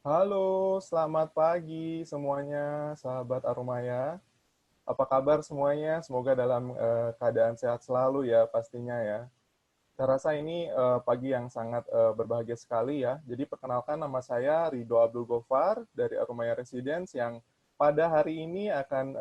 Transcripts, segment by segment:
Halo, selamat pagi semuanya, sahabat Arumaya. Apa kabar semuanya? Semoga dalam keadaan sehat selalu ya pastinya ya. Saya rasa ini pagi yang sangat berbahagia sekali ya. Jadi perkenalkan nama saya Ridho Abdul Gofar dari Arumaya Residence yang pada hari ini akan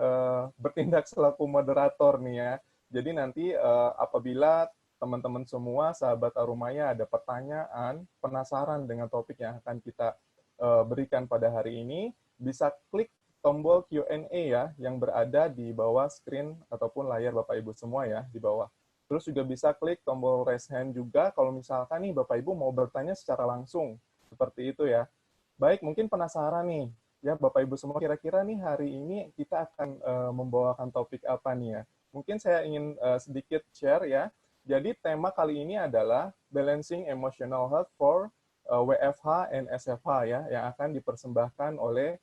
bertindak selaku moderator nih ya. Jadi nanti apabila teman-teman semua sahabat Arumaya ada pertanyaan, penasaran dengan topik yang akan kita berikan pada hari ini, bisa klik tombol Q&A ya yang berada di bawah screen ataupun layar Bapak Ibu semua ya di bawah. Terus juga bisa klik tombol raise hand juga kalau misalkan nih Bapak Ibu mau bertanya secara langsung. Seperti itu ya. Baik, mungkin penasaran nih, ya Bapak Ibu semua kira-kira nih hari ini kita akan membawakan topik apa nih ya. Mungkin saya ingin sedikit share ya. Jadi tema kali ini adalah Balancing Emotional Health for WFH and SFH ya, yang akan dipersembahkan oleh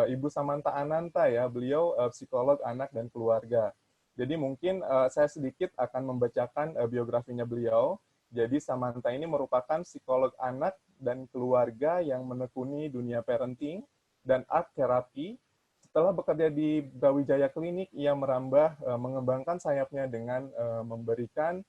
Ibu Samantha Ananta ya, beliau psikolog anak dan keluarga. Jadi mungkin saya sedikit akan membacakan biografinya beliau. Jadi Samantha ini merupakan psikolog anak dan keluarga yang menekuni dunia parenting dan art therapy. Setelah bekerja di Brawijaya Klinik, ia merambah mengembangkan sayapnya dengan memberikan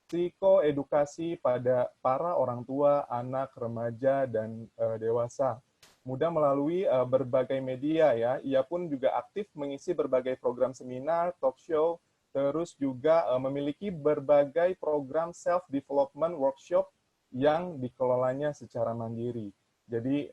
psikoedukasi pada para orang tua, anak, remaja, dan dewasa. Mudah melalui berbagai media ya. Ia pun juga aktif mengisi berbagai program seminar, talk show, terus juga memiliki berbagai program self-development workshop yang dikelolanya secara mandiri. Jadi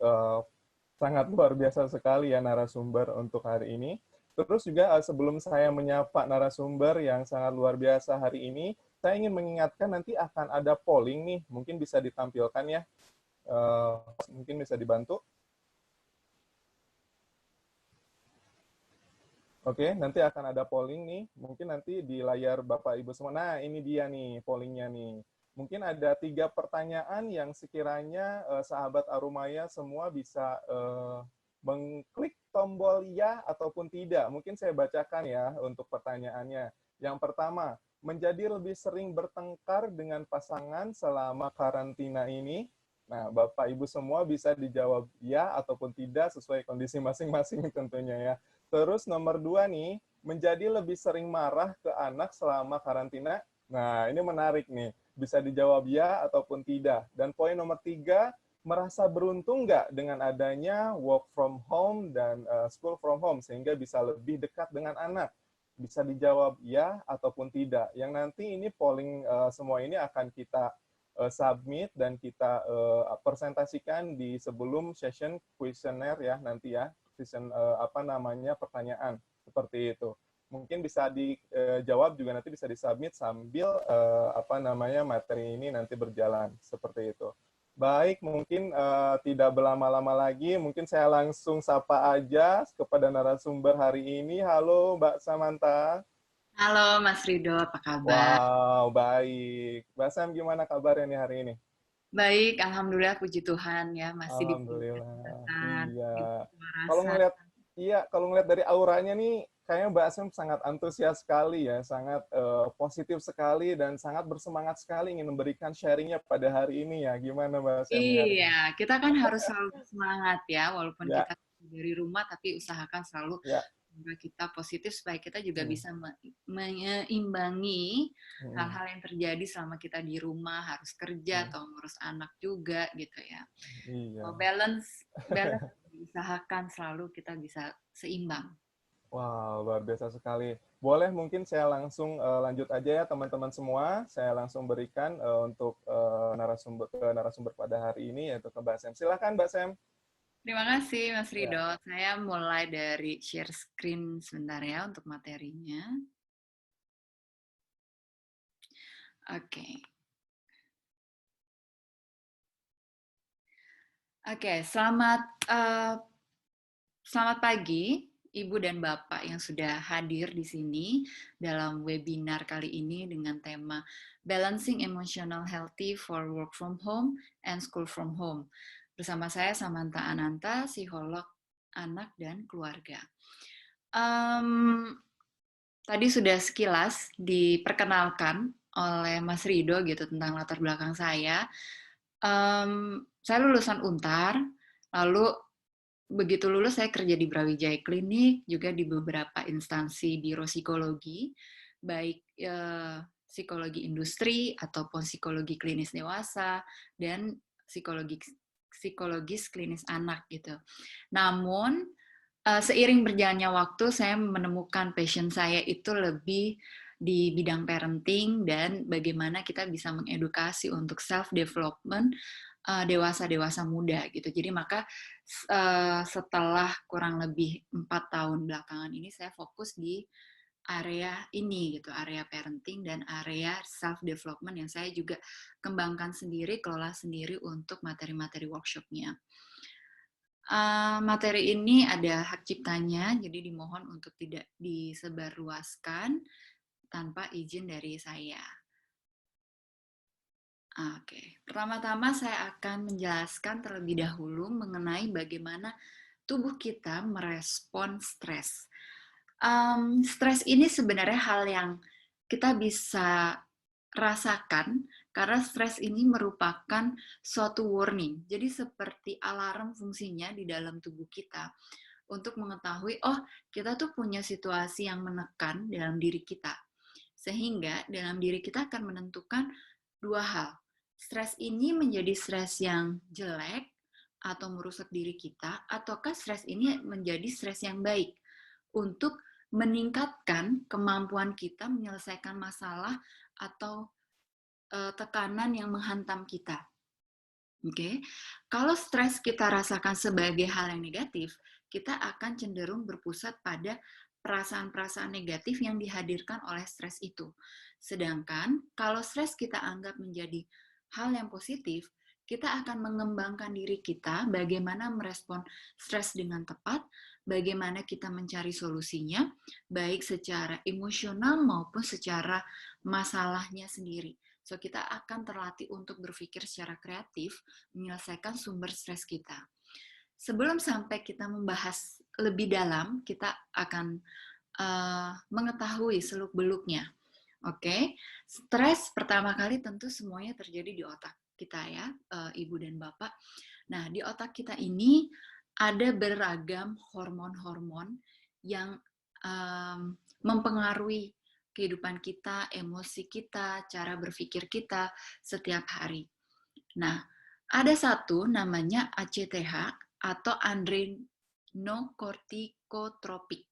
sangat luar biasa sekali ya narasumber untuk hari ini. Terus juga sebelum saya menyapa narasumber yang sangat luar biasa hari ini, saya ingin mengingatkan nanti akan ada polling nih, mungkin bisa ditampilkan ya, mungkin bisa dibantu. Oke, nanti akan ada polling nih, mungkin nanti di layar Bapak Ibu semua. Nah, ini dia nih pollingnya nih. Mungkin ada 3 pertanyaan yang sekiranya sahabat Arumaya semua bisa mengklik tombol ya ataupun tidak. Mungkin saya bacakan ya untuk pertanyaannya. Yang pertama, menjadi lebih sering bertengkar dengan pasangan selama karantina ini. Nah, Bapak Ibu semua bisa dijawab ya ataupun tidak sesuai kondisi masing-masing tentunya ya. Terus nomor 2 nih, menjadi lebih sering marah ke anak selama karantina. Nah, ini menarik nih. Bisa dijawab ya ataupun tidak. Dan poin nomor 3, merasa beruntung nggak dengan adanya work from home dan school from home sehingga bisa lebih dekat dengan anak? Bisa dijawab ya ataupun tidak. Yang nanti ini polling semua ini akan kita submit dan kita presentasikan di sebelum session kuesioner ya nanti ya, session apa namanya pertanyaan seperti itu. Mungkin bisa dijawab juga nanti bisa disubmit sambil apa namanya materi ini nanti berjalan seperti itu. Baik, mungkin tidak berlama-lama lagi, mungkin saya langsung sapa aja kepada narasumber hari ini. Halo Mbak Samantha. Halo Mas Rido, apa kabar? Wow, baik. Mbak Sam, gimana kabarnya nih hari ini? Baik, Alhamdulillah puji Tuhan ya, masih diberi Alhamdulillah. kesehatan, Iya. diberi Kalau rasa. ngelihat iya, kalau ngelihat dari auranya nih kayaknya Mbak Sam sangat antusias sekali ya, sangat positif sekali dan sangat bersemangat sekali ingin memberikan sharingnya pada hari ini ya. Gimana Mbak Sam nih hari Iya, ini? kita kan harus selalu semangat ya, walaupun Ya, kita dari rumah, tapi usahakan selalu ya. kita positif supaya kita juga Hmm, bisa menyimbangi hmm, hal-hal yang terjadi selama kita di rumah, harus kerja hmm. atau ngurus anak juga gitu ya. Iya. Balance, balance diusahakan selalu kita bisa seimbang. Wow, luar biasa sekali. Boleh mungkin saya langsung lanjut aja ya teman-teman semua. Saya langsung berikan untuk narasumber pada hari ini yaitu ke Mbak Sam. Silakan Mbak Sam. Terima kasih Mas Ya. Rido. Saya mulai dari share screen sebentar ya untuk materinya. Oke. Oke, selamat pagi Ibu dan Bapak yang sudah hadir di sini dalam webinar kali ini dengan tema Balancing Emotional Healthy for Work from Home and School from Home. Bersama saya Samantha Ananta, psikolog anak dan keluarga. Tadi sudah sekilas diperkenalkan oleh Mas Rido gitu tentang latar belakang saya. Saya lulusan Untar, lalu begitu lulus saya kerja di Brawijaya Klinik, juga di beberapa instansi biro psikologi, baik psikologi industri ataupun psikologi klinis dewasa dan psikologis klinis anak gitu. Namun seiring berjalannya waktu saya menemukan passion saya itu lebih di bidang parenting dan bagaimana kita bisa mengedukasi untuk self development dewasa-dewasa muda gitu. Jadi maka setelah kurang lebih 4 tahun belakangan ini saya fokus di area ini gitu, area parenting dan area self development yang saya juga kembangkan sendiri, kelola sendiri untuk materi-materi workshopnya. Materi ini ada hak ciptanya, jadi dimohon untuk tidak disebarluaskan tanpa izin dari saya. Oke, pertama-tama saya akan menjelaskan terlebih dahulu mengenai bagaimana tubuh kita merespon stres. Stres ini sebenarnya hal yang kita bisa rasakan karena stres ini merupakan suatu warning. Jadi seperti alarm fungsinya di dalam tubuh kita untuk mengetahui, oh kita tuh punya situasi yang menekan dalam diri kita. Sehingga dalam diri kita akan menentukan dua hal. Stres ini menjadi stres yang jelek atau merusak diri kita, ataukah stres ini menjadi stres yang baik untuk meningkatkan kemampuan kita menyelesaikan masalah atau tekanan yang menghantam kita. Oke, kalau stres kita rasakan sebagai hal yang negatif, kita akan cenderung berpusat pada perasaan-perasaan negatif yang dihadirkan oleh stres itu. Sedangkan kalau stres kita anggap menjadi hal yang positif, kita akan mengembangkan diri kita bagaimana merespon stres dengan tepat, bagaimana kita mencari solusinya, baik secara emosional maupun secara masalahnya sendiri. So, kita akan terlatih untuk berpikir secara kreatif, menyelesaikan sumber stres kita. Sebelum sampai kita membahas lebih dalam, kita akan mengetahui seluk-beluknya. Oke, stres pertama kali tentu semuanya terjadi di otak kita ya, Ibu dan Bapak. Nah, di otak kita ini ada beragam hormon-hormon yang mempengaruhi kehidupan kita, emosi kita, cara berpikir kita setiap hari. Nah, ada satu namanya ACTH atau adrenocorticotropik.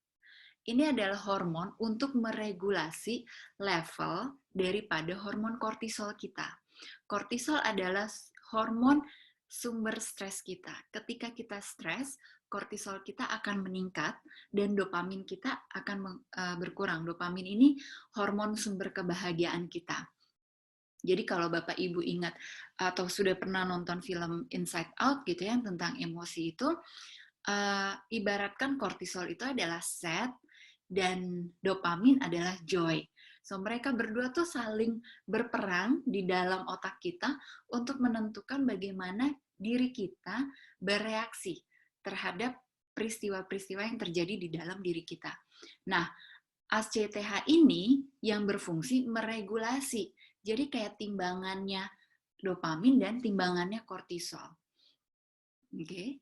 Ini adalah hormon untuk meregulasi level daripada hormon kortisol kita. Kortisol adalah hormon sumber stres kita. Ketika kita stres, kortisol kita akan meningkat dan dopamin kita akan berkurang. Dopamin ini hormon sumber kebahagiaan kita. Jadi kalau Bapak Ibu ingat atau sudah pernah nonton film Inside Out gitu ya tentang emosi itu, ibaratkan kortisol itu adalah sad dan dopamin adalah joy. So mereka berdua tuh saling berperang di dalam otak kita untuk menentukan bagaimana diri kita bereaksi terhadap peristiwa-peristiwa yang terjadi di dalam diri kita. Nah, ACTH ini yang berfungsi meregulasi. Jadi kayak timbangannya dopamin dan timbangannya kortisol. Oke.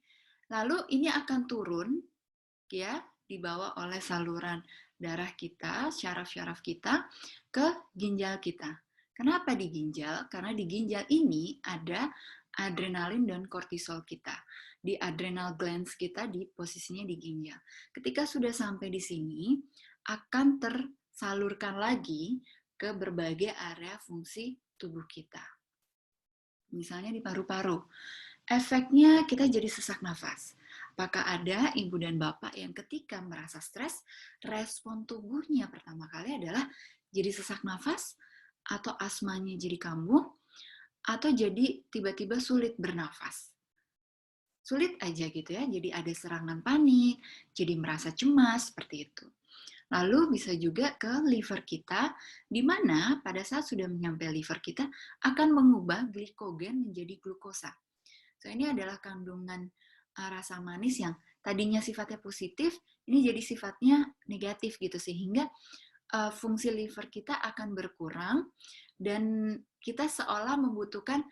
Lalu ini akan turun ya, dibawa oleh saluran darah kita, syaraf-syaraf kita ke ginjal kita. Kenapa di ginjal? Karena di ginjal ini ada adrenalin dan kortisol kita. Di adrenal glands kita di posisinya di ginjal. Ketika sudah sampai di sini, akan tersalurkan lagi ke berbagai area fungsi tubuh kita. Misalnya di paru-paru. Efeknya kita jadi sesak nafas. Apakah ada ibu dan bapak yang ketika merasa stres, respon tubuhnya pertama kali adalah jadi sesak nafas, atau asmanya jadi kambuh, atau jadi tiba-tiba sulit bernafas? Sulit aja gitu ya, jadi ada serangan panik, jadi merasa cemas, seperti itu. Lalu bisa juga ke liver kita, di mana pada saat sudah menyampai liver kita, akan mengubah glikogen menjadi glukosa. So, ini adalah kandungan rasa manis yang tadinya sifatnya positif, ini jadi sifatnya negatif gitu, sehingga fungsi liver kita akan berkurang dan kita seolah membutuhkan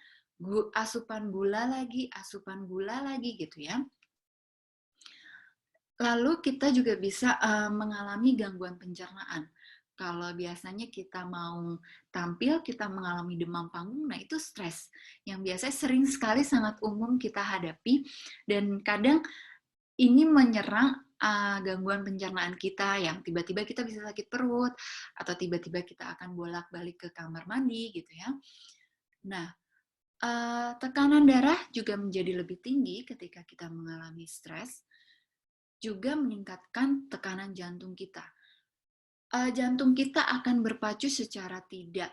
asupan gula lagi gitu ya. Lalu kita juga bisa mengalami gangguan pencernaan. Kalau biasanya kita mau tampil, kita mengalami demam panggung, nah itu stres. Yang biasanya sering sekali sangat umum kita hadapi, dan kadang ini menyerang gangguan pencernaan kita yang tiba-tiba kita bisa sakit perut, atau tiba-tiba kita akan bolak-balik ke kamar mandi gitu ya. Nah, tekanan darah juga menjadi lebih tinggi ketika kita mengalami stres, juga meningkatkan tekanan jantung kita. Jantung kita akan berpacu secara tidak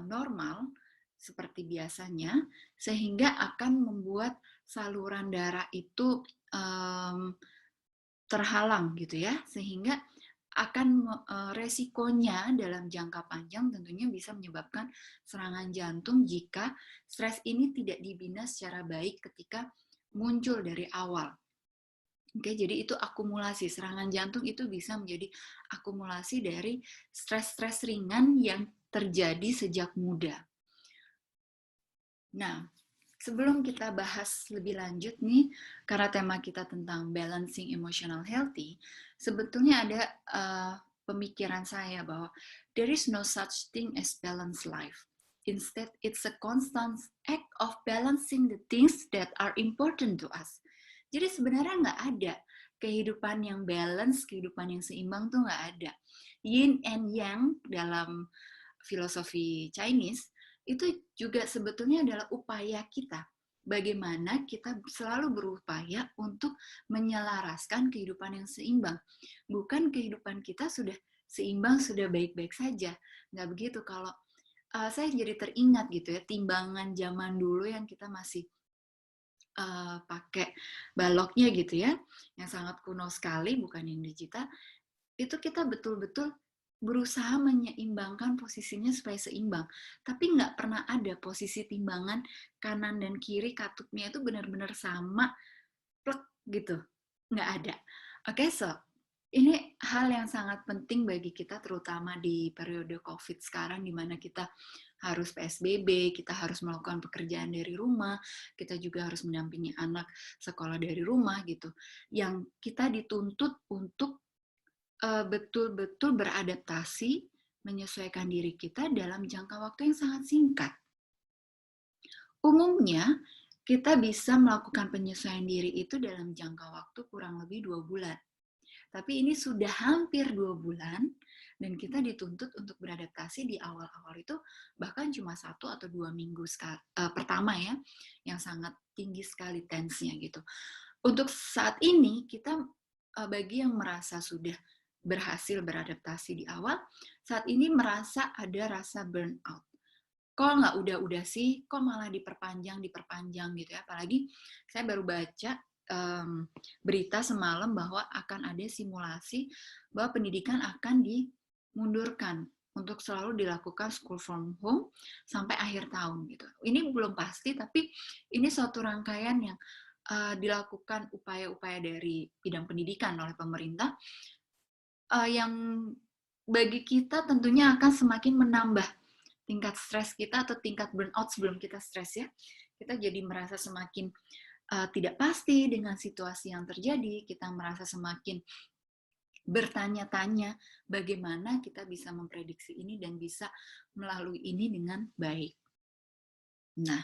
normal seperti biasanya, sehingga akan membuat saluran darah itu terhalang gitu ya, sehingga akan resikonya dalam jangka panjang tentunya bisa menyebabkan serangan jantung jika stres ini tidak dibina secara baik ketika muncul dari awal. Oke, jadi itu akumulasi. Serangan jantung itu bisa menjadi akumulasi dari stres-stres ringan yang terjadi sejak muda. Nah, sebelum kita bahas lebih lanjut nih, karena tema kita tentang balancing emotional healthy, sebetulnya ada pemikiran saya bahwa there is no such thing as balanced life. Instead, it's a constant act of balancing the things that are important to us. Jadi sebenarnya nggak ada kehidupan yang balance, kehidupan yang seimbang tuh nggak ada. Yin and yang dalam filosofi Chinese itu juga sebetulnya adalah upaya kita. Bagaimana kita selalu berupaya untuk menyelaraskan kehidupan yang seimbang. Bukan kehidupan kita sudah seimbang, sudah baik-baik saja. Nggak begitu. Kalau saya jadi teringat gitu ya, timbangan zaman dulu yang kita masih pakai baloknya gitu ya, yang sangat kuno sekali, bukan yang digital, itu kita betul-betul berusaha menyeimbangkan posisinya supaya seimbang. Tapi nggak pernah ada posisi timbangan kanan dan kiri katupnya itu benar-benar sama, plek gitu. Nggak ada. Oke, so ini hal yang sangat penting bagi kita, terutama di periode COVID sekarang, di mana kita harus PSBB, kita harus melakukan pekerjaan dari rumah, kita juga harus mendampingi anak sekolah dari rumah gitu. Yang kita dituntut untuk betul-betul beradaptasi, menyesuaikan diri kita dalam jangka waktu yang sangat singkat. Umumnya, kita bisa melakukan penyesuaian diri itu dalam jangka waktu kurang lebih 2 bulan. Tapi ini sudah hampir 2 bulan, dan kita dituntut untuk beradaptasi di awal-awal itu bahkan cuma 1 atau 2 minggu pertama ya, yang sangat tinggi sekali tense-nya gitu. Untuk saat ini, kita bagi yang merasa sudah berhasil beradaptasi di awal, saat ini merasa ada rasa burnout. Kok nggak udah-udah sih, kok malah diperpanjang gitu ya. Apalagi saya baru baca berita semalam bahwa akan ada simulasi bahwa pendidikan akan dimundurkan untuk selalu dilakukan school from home sampai akhir tahun gitu. Ini belum pasti, tapi ini suatu rangkaian yang dilakukan upaya-upaya dari bidang pendidikan oleh pemerintah yang bagi kita tentunya akan semakin menambah tingkat stres kita atau tingkat burnout sebelum kita stres ya. Kita jadi merasa semakin tidak pasti dengan situasi yang terjadi, kita merasa semakin bertanya-tanya bagaimana kita bisa memprediksi ini dan bisa melalui ini dengan baik. Nah,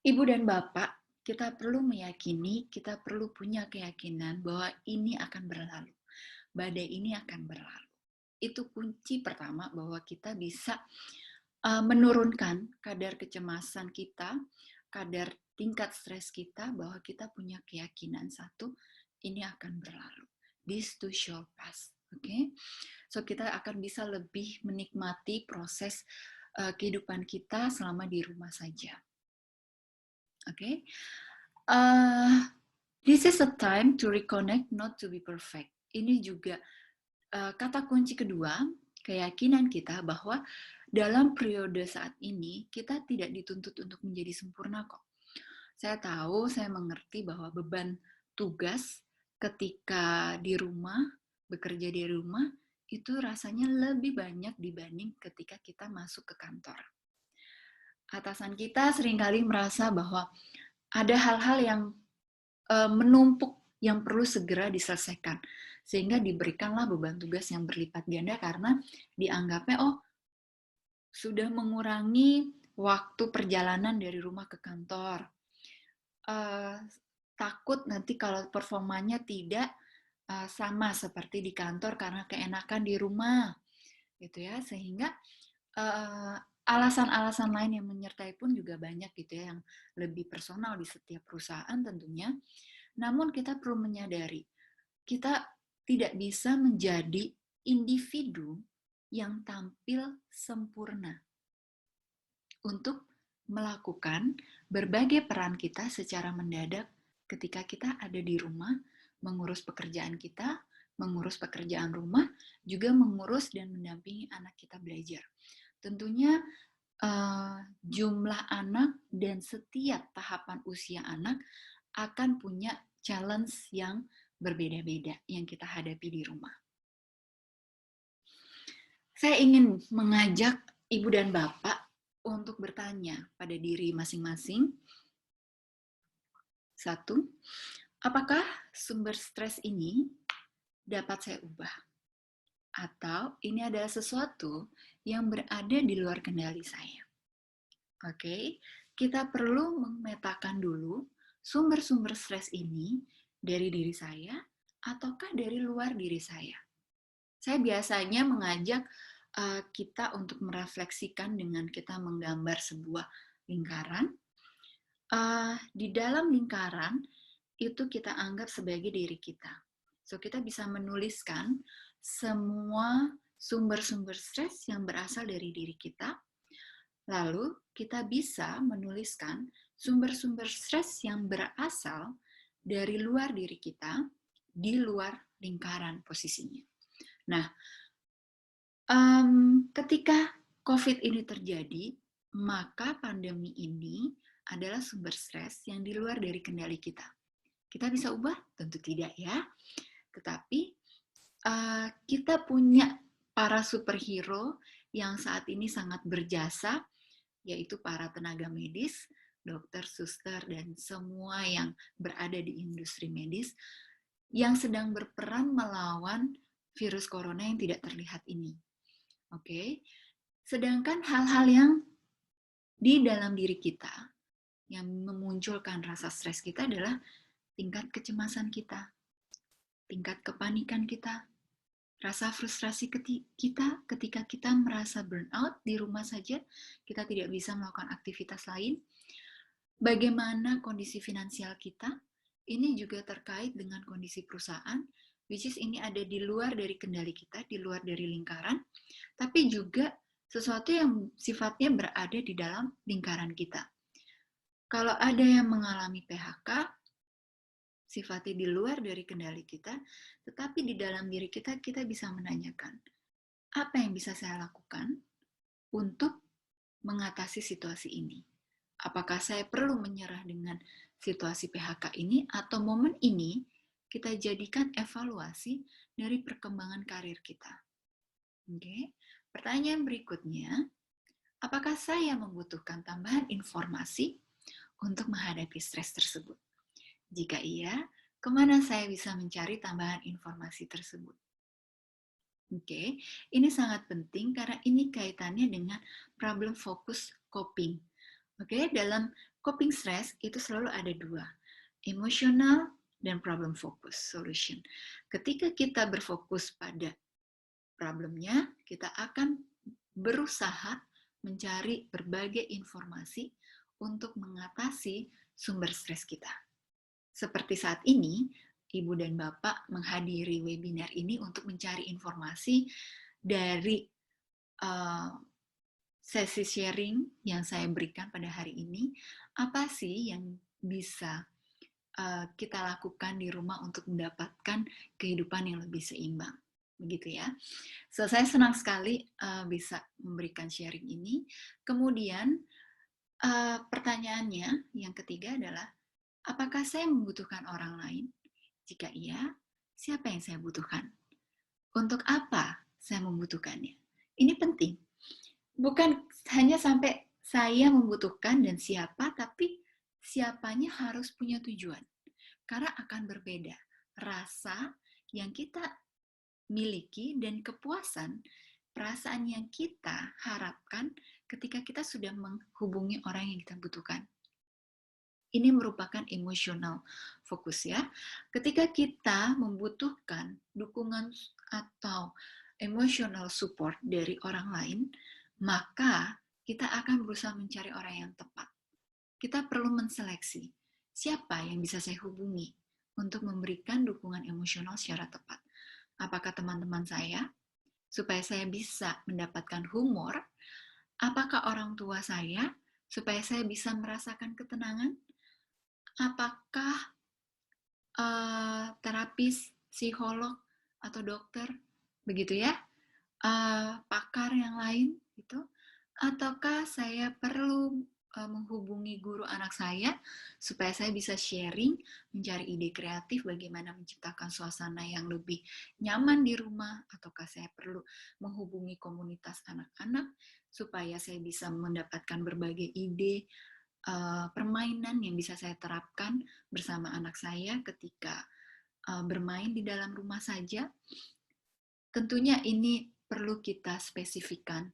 Ibu dan Bapak, kita perlu meyakini, kita perlu punya keyakinan bahwa ini akan berlalu. Badai ini akan berlalu. Itu kunci pertama bahwa kita bisa menurunkan kadar kecemasan kita, kadar tingkat stres kita, bahwa kita punya keyakinan satu, ini akan berlalu. This too shall pass. Okay? So kita akan bisa lebih menikmati proses kehidupan kita selama di rumah saja. Okay? This is a time to reconnect, not to be perfect. Ini juga kata kunci kedua, keyakinan kita bahwa dalam periode saat ini, kita tidak dituntut untuk menjadi sempurna kok. Saya tahu, saya mengerti bahwa beban tugas ketika di rumah, bekerja di rumah, itu rasanya lebih banyak dibanding ketika kita masuk ke kantor. Atasan kita seringkali merasa bahwa ada hal-hal yang menumpuk yang perlu segera diselesaikan. Sehingga diberikanlah beban tugas yang berlipat ganda karena dianggapnya, oh, sudah mengurangi waktu perjalanan dari rumah ke kantor. Takut nanti kalau performanya tidak sama seperti di kantor karena keenakan di rumah, gitu ya. Sehingga alasan-alasan lain yang menyertai pun juga banyak gitu ya, yang lebih personal di setiap perusahaan tentunya. Namun kita perlu menyadari, kita tidak bisa menjadi individu yang tampil sempurna untuk melakukan berbagai peran kita secara mendadak ketika kita ada di rumah, mengurus pekerjaan kita, mengurus pekerjaan rumah, juga mengurus dan mendampingi anak kita belajar. Tentunya jumlah anak dan setiap tahapan usia anak akan punya challenge yang berbeda-beda yang kita hadapi di rumah. Saya ingin mengajak Ibu dan Bapak untuk bertanya pada diri masing-masing. 1, apakah sumber stres ini dapat saya ubah? Atau ini adalah sesuatu yang berada di luar kendali saya? Oke, kita perlu memetakan dulu sumber-sumber stres ini dari diri saya ataukah dari luar diri saya. Saya biasanya mengajak kita untuk merefleksikan dengan kita menggambar sebuah lingkaran. Di dalam lingkaran itu kita anggap sebagai diri kita. So, kita bisa menuliskan semua sumber-sumber stres yang berasal dari diri kita. Lalu, kita bisa menuliskan sumber-sumber stres yang berasal dari luar diri kita, di luar lingkaran posisinya. Nah, ketika COVID ini terjadi, maka pandemi ini adalah sumber stres yang di luar dari kendali kita. Kita bisa ubah? Tentu tidak ya. Tetapi kita punya para superhero yang saat ini sangat berjasa, yaitu para tenaga medis, dokter, suster, dan semua yang berada di industri medis yang sedang berperan melawan virus corona yang tidak terlihat ini. Oke. Sedangkan hal-hal yang di dalam diri kita yang memunculkan rasa stres kita adalah tingkat kecemasan kita, tingkat kepanikan kita, rasa frustrasi kita ketika kita merasa burnout di rumah saja, kita tidak bisa melakukan aktivitas lain. Bagaimana kondisi finansial kita, ini juga terkait dengan kondisi perusahaan, which is ini ada di luar dari kendali kita, di luar dari lingkaran, tapi juga sesuatu yang sifatnya berada di dalam lingkaran kita. Kalau ada yang mengalami PHK, sifatnya di luar dari kendali kita, tetapi di dalam diri kita, kita bisa menanyakan, apa yang bisa saya lakukan untuk mengatasi situasi ini? Apakah saya perlu menyerah dengan situasi PHK ini, atau momen ini kita jadikan evaluasi dari perkembangan karir kita? Oke. Pertanyaan berikutnya, apakah saya membutuhkan tambahan informasi untuk menghadapi stres tersebut? Jika iya, kemana saya bisa mencari tambahan informasi tersebut? Oke, ini sangat penting karena ini kaitannya dengan problem focus coping. Oke, dalam coping stress itu selalu ada 2, emotional dan problem focus solution. Ketika kita berfokus pada problemnya, kita akan berusaha mencari berbagai informasi untuk mengatasi sumber stres kita. Seperti saat ini, Ibu dan Bapak menghadiri webinar ini untuk mencari informasi dari sesi sharing yang saya berikan pada hari ini. Apa sih yang bisa kita lakukan di rumah untuk mendapatkan kehidupan yang lebih seimbang? Begitu ya. So, saya senang sekali bisa memberikan sharing ini. Kemudian pertanyaannya yang ketiga adalah, apakah saya membutuhkan orang lain? Jika iya, siapa yang saya butuhkan? Untuk apa saya membutuhkannya? Ini penting. Bukan hanya sampai saya membutuhkan dan siapa, tapi siapanya harus punya tujuan. Karena akan berbeda. rasa yang kita miliki dan kepuasan, perasaan yang kita harapkan ketika kita sudah menghubungi orang yang kita butuhkan. Ini merupakan emotional fokus ya. Ketika kita membutuhkan dukungan atau emotional support dari orang lain, maka kita akan berusaha mencari orang yang tepat. Kita perlu menseleksi siapa yang bisa saya hubungi untuk memberikan dukungan emosional secara tepat. Apakah teman-teman saya, supaya saya bisa mendapatkan humor? Apakah orang tua saya, supaya saya bisa merasakan ketenangan? Apakah terapis, psikolog, atau dokter, begitu ya, pakar yang lain, gitu? Ataukah saya perlu menghubungi guru anak saya supaya saya bisa sharing, mencari ide kreatif bagaimana menciptakan suasana yang lebih nyaman di rumah, ataukah saya perlu menghubungi komunitas anak-anak supaya saya bisa mendapatkan berbagai ide permainan yang bisa saya terapkan bersama anak saya ketika bermain di dalam rumah saja. Tentunya ini perlu kita spesifikkan.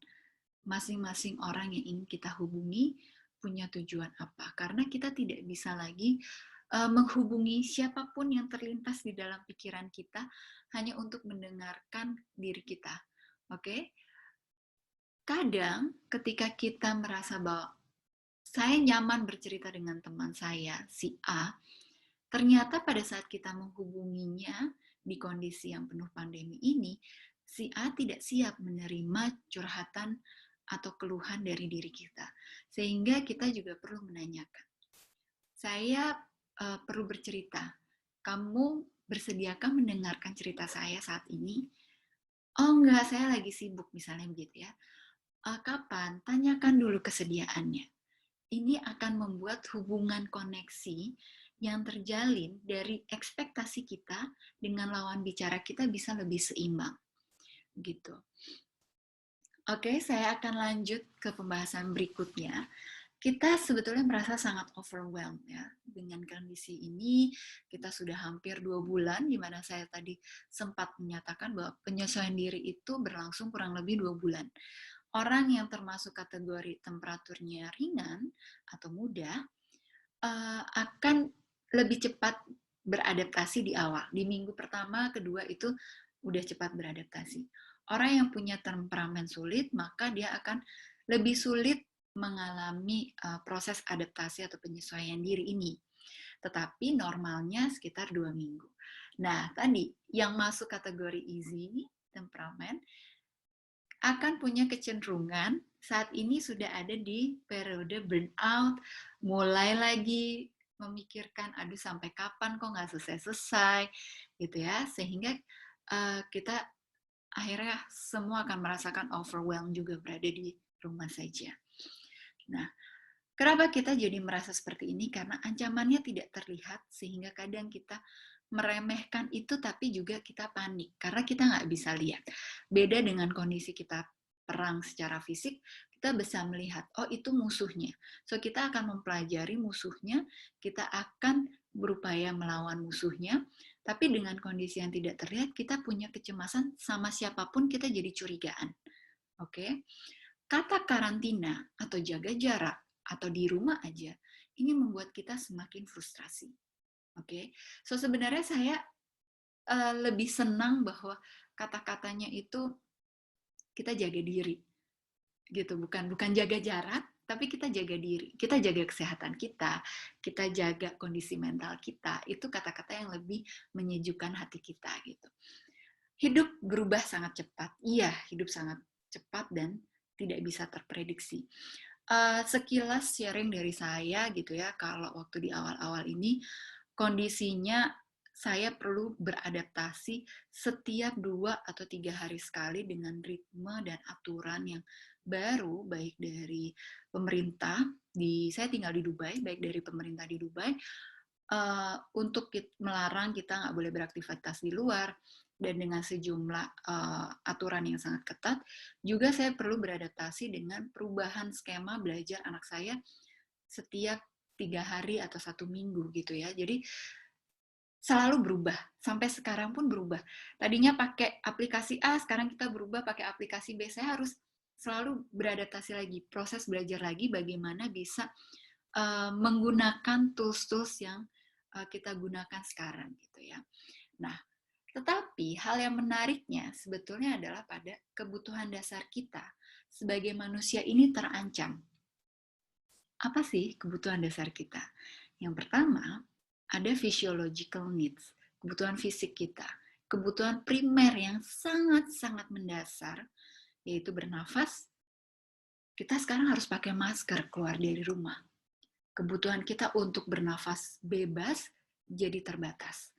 Masing-masing orang yang ingin kita hubungi punya tujuan apa. Karena kita tidak bisa lagi menghubungi siapapun yang terlintas di dalam pikiran kita hanya untuk mendengarkan diri kita. Oke? Kadang ketika kita merasa bahwa saya nyaman bercerita dengan teman saya, si A, ternyata pada saat kita menghubunginya di kondisi yang penuh pandemi ini, si A tidak siap menerima curhatan atau keluhan dari diri kita. Sehingga kita juga perlu menanyakan, saya perlu bercerita, kamu bersediakah mendengarkan cerita saya saat ini? Oh enggak, saya lagi sibuk misalnya begitu ya. Kapan? Tanyakan dulu kesediaannya. Ini akan membuat hubungan koneksi yang terjalin dari ekspektasi kita dengan lawan bicara kita bisa lebih seimbang. Gitu. Oke, saya akan lanjut ke pembahasan berikutnya. Kita sebetulnya merasa sangat overwhelmed ya dengan kondisi ini. Kita sudah hampir 2 bulan, di mana saya tadi sempat menyatakan bahwa penyesuaian diri itu berlangsung kurang lebih 2 bulan. Orang yang termasuk kategori temperaturnya ringan atau mudah akan lebih cepat beradaptasi di awal. Di minggu pertama, kedua itu udah cepat beradaptasi. Orang yang punya temperamen sulit, maka dia akan lebih sulit mengalami proses adaptasi atau penyesuaian diri ini. Tetapi normalnya sekitar 2 minggu. Nah, tadi yang masuk kategori easy, temperamen, akan punya kecenderungan saat ini sudah ada di periode burnout, mulai lagi memikirkan, aduh sampai kapan kok nggak selesai-selesai, gitu ya, sehingga kita akhirnya semua akan merasakan overwhelmed juga berada di rumah saja. Nah, kenapa kita jadi merasa seperti ini? Karena ancamannya tidak terlihat, sehingga kadang kita meremehkan itu, tapi juga kita panik, karena kita nggak bisa lihat. Beda dengan kondisi kita perang secara fisik, kita bisa melihat, oh itu musuhnya. So, kita akan mempelajari musuhnya, kita akan berupaya melawan musuhnya, tapi dengan kondisi yang tidak terlihat, kita punya kecemasan sama siapapun, kita jadi curigaan. Oke? Kata karantina atau jaga jarak atau di rumah aja, ini membuat kita semakin frustrasi. Oke, so sebenarnya saya lebih senang bahwa kata-katanya itu kita jaga diri, gitu. Bukan jaga jarak, tapi kita jaga diri, kita jaga kesehatan kita jaga kondisi mental kita. Itu kata-kata yang lebih menyejukkan hati kita, gitu. Hidup berubah sangat cepat. Iya, hidup sangat cepat dan tidak bisa terprediksi. Sekilas sharing dari saya gitu ya, kalau waktu di awal-awal ini kondisinya saya perlu beradaptasi setiap 2 atau 3 hari sekali dengan ritme dan aturan yang baru, baik dari pemerintah, saya tinggal di Dubai, baik dari pemerintah di Dubai, untuk melarang kita nggak boleh beraktivitas di luar, dan dengan sejumlah aturan yang sangat ketat, juga saya perlu beradaptasi dengan perubahan skema belajar anak saya setiap 3 hari atau 1 minggu gitu ya. Jadi selalu berubah. Sampai sekarang pun berubah. Tadinya pakai aplikasi A, sekarang kita berubah pakai aplikasi B. Saya harus selalu beradaptasi lagi, proses belajar lagi bagaimana bisa menggunakan tools-tools yang kita gunakan sekarang gitu ya. Nah, tetapi hal yang menariknya sebetulnya adalah pada kebutuhan dasar kita sebagai manusia ini terancam. Apa sih kebutuhan dasar kita? Yang pertama, ada physiological needs, kebutuhan fisik kita. Kebutuhan primer yang sangat-sangat mendasar, yaitu bernafas. Kita sekarang harus pakai masker keluar dari rumah. Kebutuhan kita untuk bernafas bebas jadi terbatas.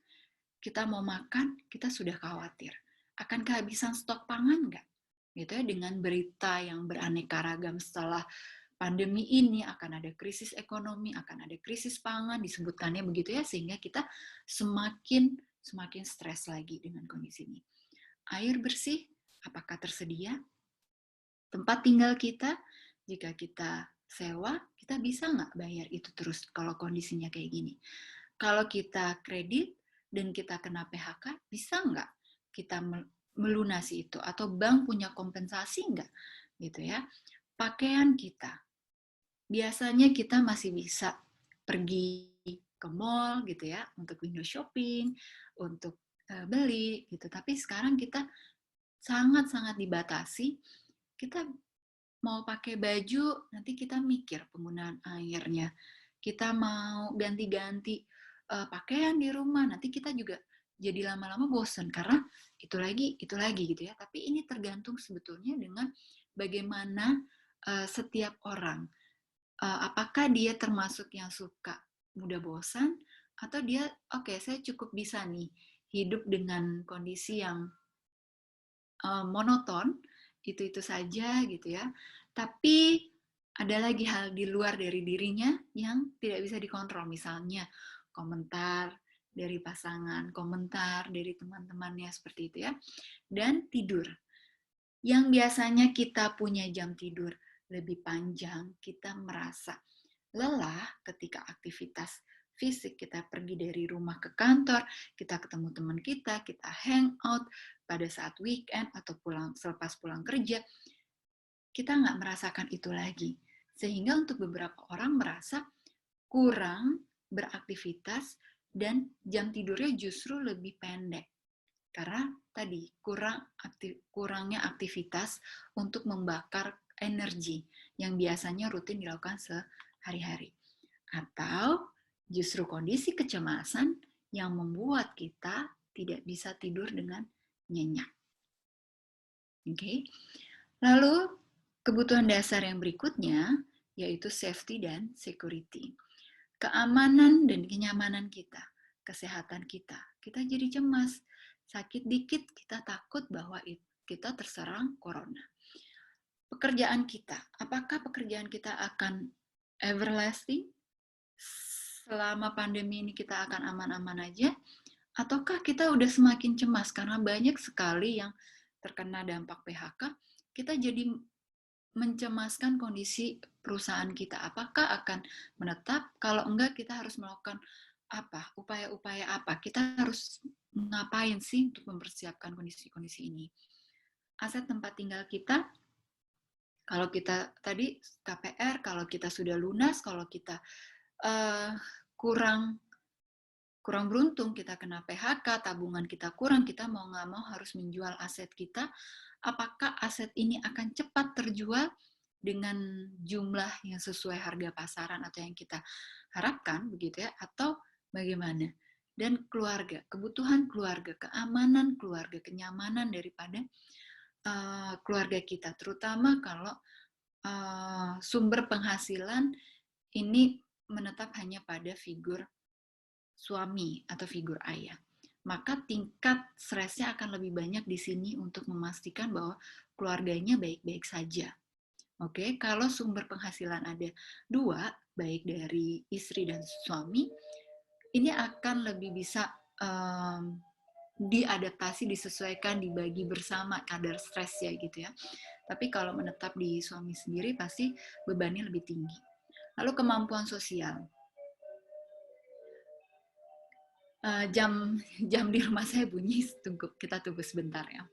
Kita mau makan, kita sudah khawatir. Akan kehabisan stok pangan nggak? Gitu ya, dengan berita yang beraneka ragam setelah pandemi ini akan ada krisis ekonomi, akan ada krisis pangan, disebutkannya begitu ya, sehingga kita semakin stres lagi dengan kondisi ini. Air bersih, apakah tersedia? Tempat tinggal kita, jika kita sewa, kita bisa nggak bayar itu terus kalau kondisinya kayak gini? Kalau kita kredit dan kita kena PHK, bisa nggak kita melunasi itu? Atau bank punya kompensasi nggak? Gitu ya. Pakaian kita, biasanya kita masih bisa pergi ke mall gitu ya, untuk window shopping, untuk beli gitu. Tapi sekarang kita sangat-sangat dibatasi. Kita mau pakai baju, nanti kita mikir penggunaan airnya. Kita mau ganti-ganti pakaian di rumah, nanti kita juga jadi lama-lama bosen karena itu lagi gitu ya. Tapi ini tergantung sebetulnya dengan bagaimana setiap orang. Apakah dia termasuk yang suka mudah bosan atau dia oke, saya cukup bisa nih hidup dengan kondisi yang monoton, itu saja gitu ya. Tapi ada lagi hal di luar dari dirinya yang tidak bisa dikontrol, misalnya komentar dari pasangan, komentar dari teman-temannya seperti itu ya. Dan tidur. Yang biasanya kita punya jam tidur lebih panjang, kita merasa lelah ketika aktivitas fisik, kita pergi dari rumah ke kantor, kita ketemu teman kita hangout pada saat weekend atau selepas pulang kerja, kita nggak merasakan itu lagi. Sehingga untuk beberapa orang merasa kurang beraktivitas dan jam tidurnya justru lebih pendek. Karena tadi kurangnya aktivitas untuk membakar energi yang biasanya rutin dilakukan sehari-hari. Atau justru kondisi kecemasan yang membuat kita tidak bisa tidur dengan nyenyak. Oke. Lalu kebutuhan dasar yang berikutnya yaitu safety dan security. Keamanan dan kenyamanan kita, kesehatan kita. Kita jadi cemas. Sakit dikit kita takut bahwa kita terserang corona. Pekerjaan kita, apakah pekerjaan kita akan everlasting? Selama pandemi ini kita akan aman-aman aja? Ataukah kita udah semakin cemas karena banyak sekali yang terkena dampak PHK, kita jadi mencemaskan kondisi perusahaan kita. Apakah akan menetap? Kalau enggak, kita harus melakukan apa? Upaya-upaya apa? Kita harus ngapain sih untuk mempersiapkan kondisi-kondisi ini? Aset tempat tinggal kita, kalau kita tadi KPR, kalau kita sudah lunas, kalau kita kurang beruntung, kita kena PHK, tabungan kita kurang, kita mau nggak mau harus menjual aset kita. Apakah aset ini akan cepat terjual dengan jumlah yang sesuai harga pasaran atau yang kita harapkan, begitu ya? Atau bagaimana? Dan keluarga, kebutuhan keluarga, keamanan keluarga, kenyamanan daripada keluarga kita, terutama kalau sumber penghasilan ini menetap hanya pada figur suami atau figur ayah, maka tingkat stresnya akan lebih banyak di sini untuk memastikan bahwa keluarganya baik-baik saja. Oke, kalau sumber penghasilan ada dua, baik dari istri dan suami, ini akan lebih bisa diadaptasi, disesuaikan, dibagi bersama kadar stres ya gitu ya. Tapi kalau menetap di suami sendiri pasti bebannya lebih tinggi. Lalu kemampuan sosial. Jam jam di rumah saya bunyi, kita tunggu sebentar ya.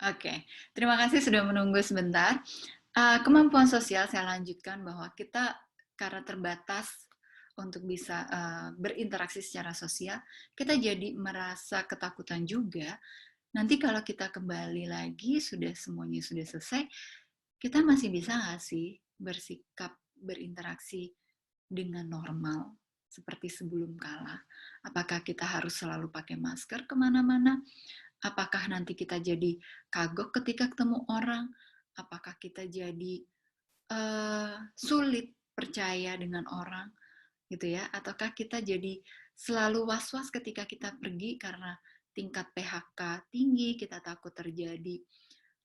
Oke, terima kasih sudah menunggu sebentar. Kemampuan sosial saya lanjutkan bahwa kita karena terbatas untuk bisa berinteraksi secara sosial, kita jadi merasa ketakutan juga. Nanti kalau kita kembali lagi, semuanya sudah selesai, kita masih bisa nggak sih bersikap, berinteraksi dengan normal seperti sebelum kala? Apakah kita harus selalu pakai masker kemana-mana? Apakah nanti kita jadi kagok ketika ketemu orang? Apakah kita jadi sulit percaya dengan orang, gitu ya? Ataukah kita jadi selalu was-was ketika kita pergi karena tingkat PHK tinggi, kita takut terjadi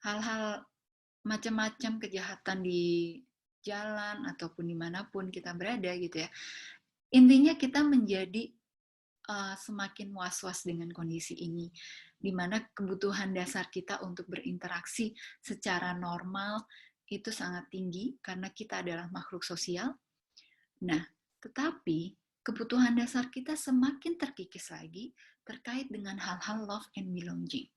hal-hal macam-macam kejahatan di jalan ataupun dimanapun kita berada, gitu ya? Intinya kita menjadi semakin was-was dengan kondisi ini, di mana kebutuhan dasar kita untuk berinteraksi secara normal itu sangat tinggi karena kita adalah makhluk sosial. Nah, tetapi kebutuhan dasar kita semakin terkikis lagi terkait dengan hal-hal love and belonging.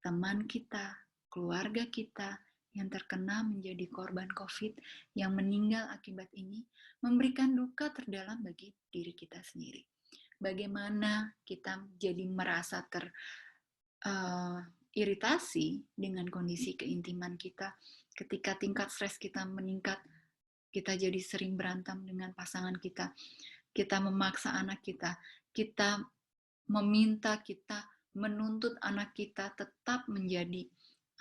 Teman kita, keluarga kita yang terkena menjadi korban COVID, yang meninggal akibat ini, memberikan duka terdalam bagi diri kita sendiri. Bagaimana kita jadi merasa iritasi dengan kondisi keintiman kita, ketika tingkat stres kita meningkat, kita jadi sering berantem dengan pasangan kita memaksa anak kita meminta, kita menuntut anak kita tetap menjadi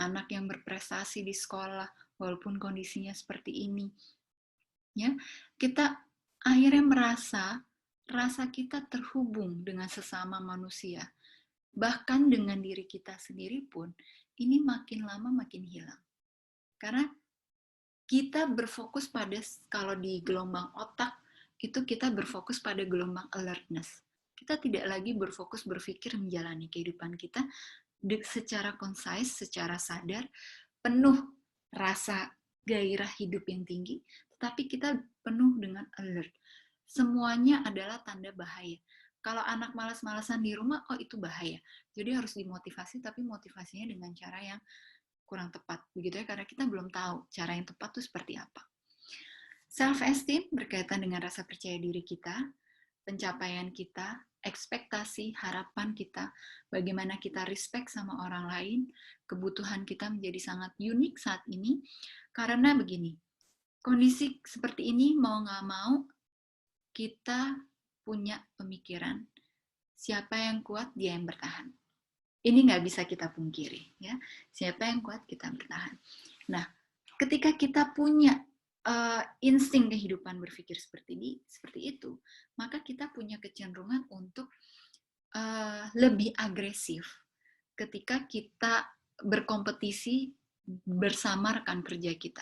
anak yang berprestasi di sekolah, walaupun kondisinya seperti ini. Ya, kita akhirnya rasa kita terhubung dengan sesama manusia. Bahkan dengan diri kita sendiri pun, ini makin lama makin hilang. Karena kita berfokus pada, kalau di gelombang otak, itu kita berfokus pada gelombang alertness. Kita tidak lagi berfokus berpikir menjalani kehidupan kita secara concise, secara sadar, penuh rasa gairah hidup yang tinggi, tetapi kita penuh dengan alert. Semuanya adalah tanda bahaya. Kalau anak malas-malasan di rumah, oh itu bahaya. Jadi harus dimotivasi, tapi motivasinya dengan cara yang kurang tepat, begitu ya, karena kita belum tahu cara yang tepat itu seperti apa. Self-esteem berkaitan dengan rasa percaya diri kita, pencapaian kita, ekspektasi, harapan kita, bagaimana kita respect sama orang lain, kebutuhan kita menjadi sangat unik saat ini, karena begini, kondisi seperti ini mau nggak mau, kita punya pemikiran, siapa yang kuat, dia yang bertahan. Ini nggak bisa kita pungkiri, ya. Siapa yang kuat, kita bertahan. Nah, ketika kita punya insting kehidupan berpikir seperti itu, maka kita punya kecenderungan untuk lebih agresif ketika kita berkompetisi bersama rekan kerja kita.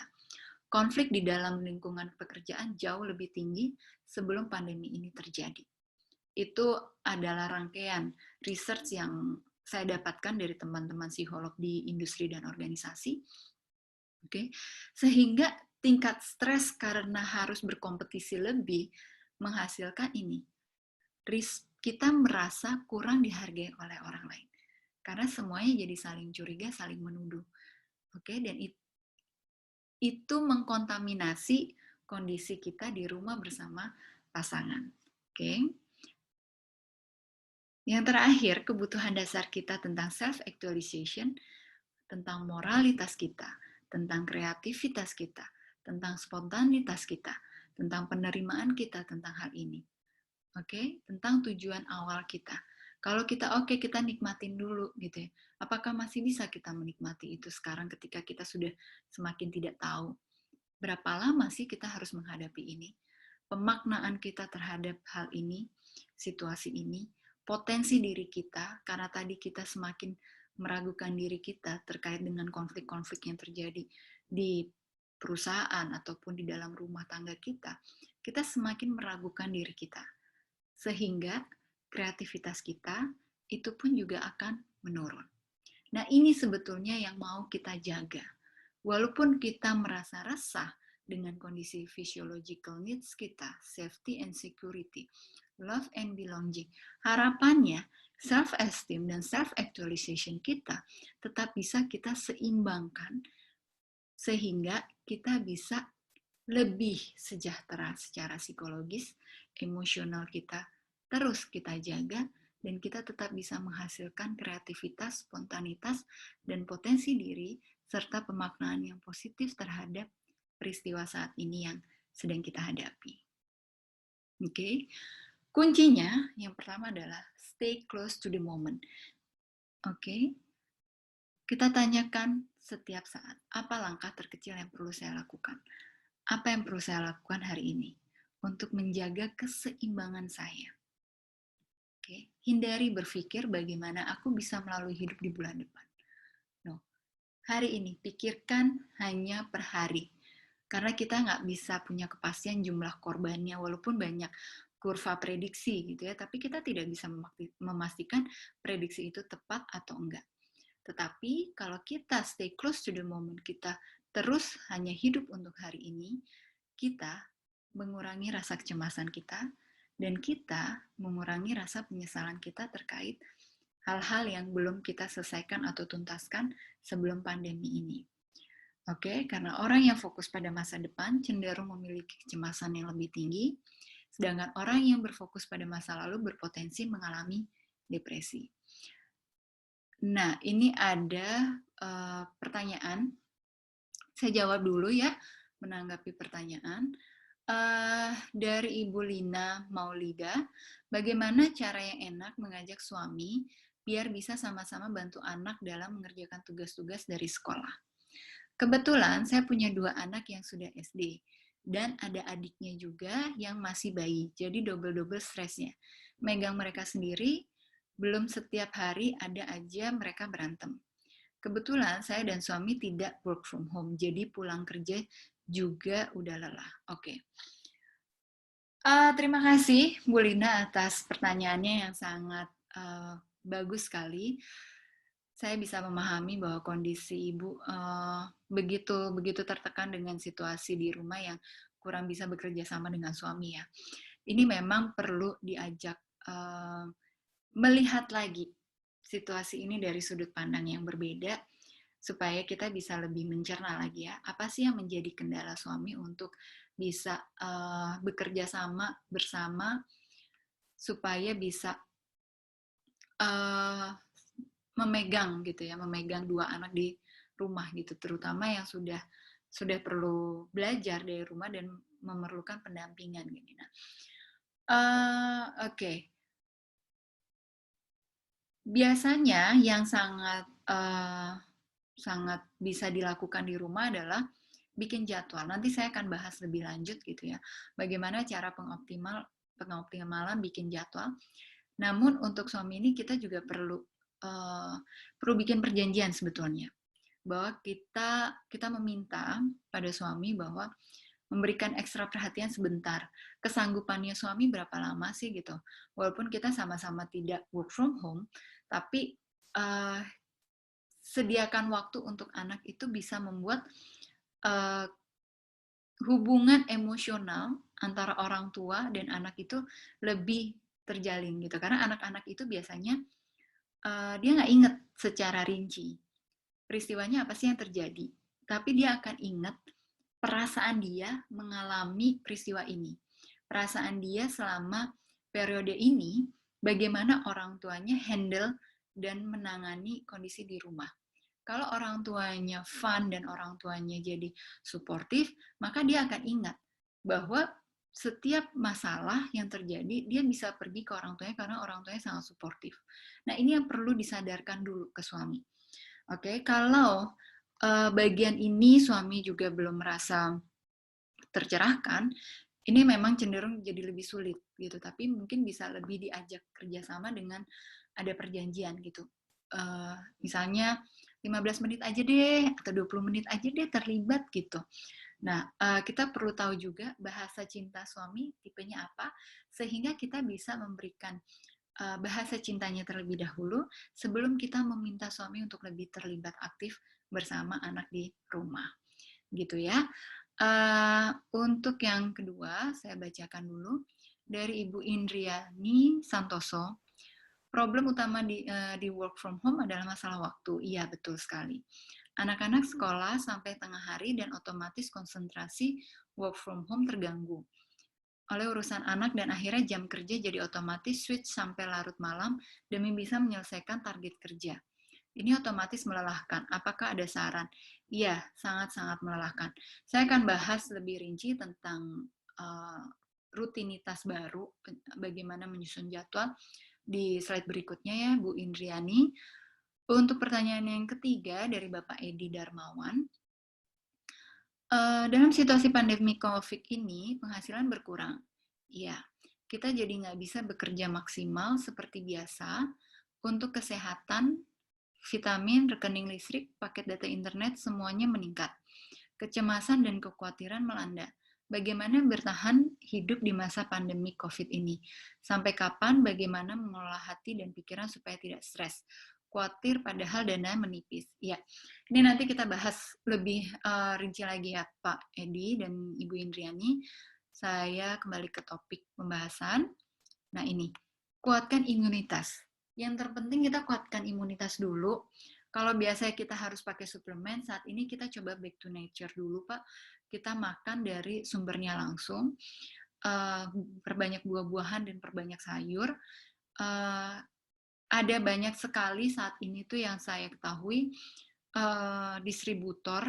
Konflik di dalam lingkungan pekerjaan jauh lebih tinggi sebelum pandemi ini terjadi. Itu adalah rangkaian research yang saya dapatkan dari teman-teman psikolog di industri dan organisasi. Oke, sehingga tingkat stres karena harus berkompetisi lebih menghasilkan ini. Kita merasa kurang dihargai oleh orang lain. Karena semuanya jadi saling curiga, saling menuduh. Oke, dan itu mengkontaminasi kondisi kita di rumah bersama pasangan. Oke. Yang terakhir, kebutuhan dasar kita tentang self-actualization, tentang moralitas kita, tentang kreativitas kita, tentang spontanitas kita, tentang penerimaan kita tentang hal ini. Oke, tentang tujuan awal kita. Kalau kita oke, kita nikmatin dulu gitu ya. Apakah masih bisa kita menikmati itu sekarang ketika kita sudah semakin tidak tahu berapa lama sih kita harus menghadapi ini? Pemaknaan kita terhadap hal ini, situasi ini, potensi diri kita, karena tadi kita semakin meragukan diri kita terkait dengan konflik-konflik yang terjadi di perusahaan ataupun di dalam rumah tangga kita semakin meragukan diri kita. Sehingga kreativitas kita itu pun juga akan menurun. Nah, ini sebetulnya yang mau kita jaga. Walaupun kita merasa resah dengan kondisi physiological needs kita, safety and security, love and belonging, harapannya self-esteem dan self-actualization kita tetap bisa kita seimbangkan sehingga kita bisa lebih sejahtera secara psikologis, emosional kita terus kita jaga, dan kita tetap bisa menghasilkan kreativitas, spontanitas, dan potensi diri, serta pemaknaan yang positif terhadap peristiwa saat ini yang sedang kita hadapi. Oke, kuncinya yang pertama adalah stay close to the moment. Oke, kita tanyakan setiap saat, apa langkah terkecil yang perlu saya lakukan? Apa yang perlu saya lakukan hari ini untuk menjaga keseimbangan saya? Oke, hindari berpikir bagaimana aku bisa melalui hidup di bulan depan. No, hari ini pikirkan hanya per hari. Karena kita nggak bisa punya kepastian jumlah korbannya, walaupun banyak kurva prediksi gitu ya, tapi kita tidak bisa memastikan prediksi itu tepat atau enggak. Tetapi kalau kita stay close to the moment, kita terus hanya hidup untuk hari ini, kita mengurangi rasa kecemasan kita, dan kita mengurangi rasa penyesalan kita terkait hal-hal yang belum kita selesaikan atau tuntaskan sebelum pandemi ini. Oke, karena orang yang fokus pada masa depan cenderung memiliki kecemasan yang lebih tinggi, sedangkan orang yang berfokus pada masa lalu berpotensi mengalami depresi. Nah, ini ada pertanyaan. Saya jawab dulu ya, menanggapi pertanyaan. Dari Ibu Lina Maulida, bagaimana cara yang enak mengajak suami biar bisa sama-sama bantu anak dalam mengerjakan tugas-tugas dari sekolah? Kebetulan saya punya 2 anak yang sudah SD, dan ada adiknya juga yang masih bayi, jadi double-double stresnya. Megang mereka sendiri, belum setiap hari ada aja mereka berantem. Kebetulan saya dan suami tidak work from home, jadi pulang kerja juga udah lelah. Oke. Terima kasih Bu Lina atas pertanyaannya yang sangat bagus sekali. Saya bisa memahami bahwa kondisi Ibu begitu tertekan dengan situasi di rumah yang kurang bisa bekerja sama dengan suami ya. Ini memang perlu diajak melihat lagi situasi ini dari sudut pandang yang berbeda, supaya kita bisa lebih mencerna lagi ya, apa sih yang menjadi kendala suami untuk bisa bekerja sama bersama, supaya bisa memegang gitu ya, memegang 2 anak di rumah gitu, terutama yang sudah perlu belajar dari rumah dan memerlukan pendampingan gitu. Nah, oke. Biasanya yang sangat bisa dilakukan di rumah adalah bikin jadwal. Nanti saya akan bahas lebih lanjut gitu ya, bagaimana cara pengoptimalan bikin jadwal. Namun untuk suami ini kita juga perlu bikin perjanjian sebetulnya, bahwa kita meminta pada suami bahwa memberikan ekstra perhatian sebentar. Kesanggupannya suami berapa lama sih gitu. Walaupun kita sama-sama tidak work from home, tapi sediakan waktu untuk anak itu bisa membuat hubungan emosional antara orang tua dan anak itu lebih terjalin gitu. Karena anak-anak itu biasanya dia nggak inget secara rinci peristiwanya apa sih yang terjadi, tapi dia akan ingat perasaan dia mengalami peristiwa ini. Perasaan dia selama periode ini, bagaimana orang tuanya handle dan menangani kondisi di rumah. Kalau orang tuanya fun dan orang tuanya jadi suportif, maka dia akan ingat bahwa setiap masalah yang terjadi, dia bisa pergi ke orang tuanya karena orang tuanya sangat suportif. Nah, ini yang perlu disadarkan dulu ke suami. Oke, kalau bagian ini suami juga belum merasa tercerahkan, ini memang cenderung jadi lebih sulit gitu. Tapi mungkin bisa lebih diajak kerjasama dengan ada perjanjian gitu. Misalnya 15 menit aja deh, atau 20 menit aja deh terlibat gitu. Nah, kita perlu tahu juga bahasa cinta suami tipenya apa, sehingga kita bisa memberikan bahasa cintanya terlebih dahulu sebelum kita meminta suami untuk lebih terlibat aktif bersama anak di rumah. Gitu ya. Untuk yang kedua, saya bacakan dulu dari Ibu Indriani Santoso. Problem utama di work from home adalah masalah waktu. Iya, betul sekali. Anak-anak sekolah sampai tengah hari dan otomatis konsentrasi work from home terganggu oleh urusan anak dan akhirnya jam kerja jadi otomatis switch sampai larut malam demi bisa menyelesaikan target kerja. Ini otomatis melelahkan. Apakah ada saran? Iya, sangat-sangat melelahkan. Saya akan bahas lebih rinci tentang rutinitas baru, bagaimana menyusun jadwal di slide berikutnya ya, Bu Indriani. Untuk pertanyaan yang ketiga dari Bapak Edi Darmawan, dalam situasi pandemi COVID ini, penghasilan berkurang. Iya, kita jadi nggak bisa bekerja maksimal seperti biasa untuk kesehatan, vitamin, rekening listrik, paket data internet, semuanya meningkat. Kecemasan dan kekhawatiran melanda. Bagaimana bertahan hidup di masa pandemi COVID ini? Sampai kapan bagaimana mengelola hati dan pikiran supaya tidak stres? Khawatir padahal dana menipis. Ya, ini nanti kita bahas lebih rinci lagi ya Pak Edi dan Ibu Indriani. Saya kembali ke topik pembahasan. Nah ini, kuatkan imunitas. Yang terpenting kita kuatkan imunitas dulu. Kalau biasanya kita harus pakai suplemen, saat ini kita coba back to nature dulu, Pak. Kita makan dari sumbernya langsung, perbanyak buah-buahan dan perbanyak sayur. Ada banyak sekali saat ini tuh yang saya ketahui distributor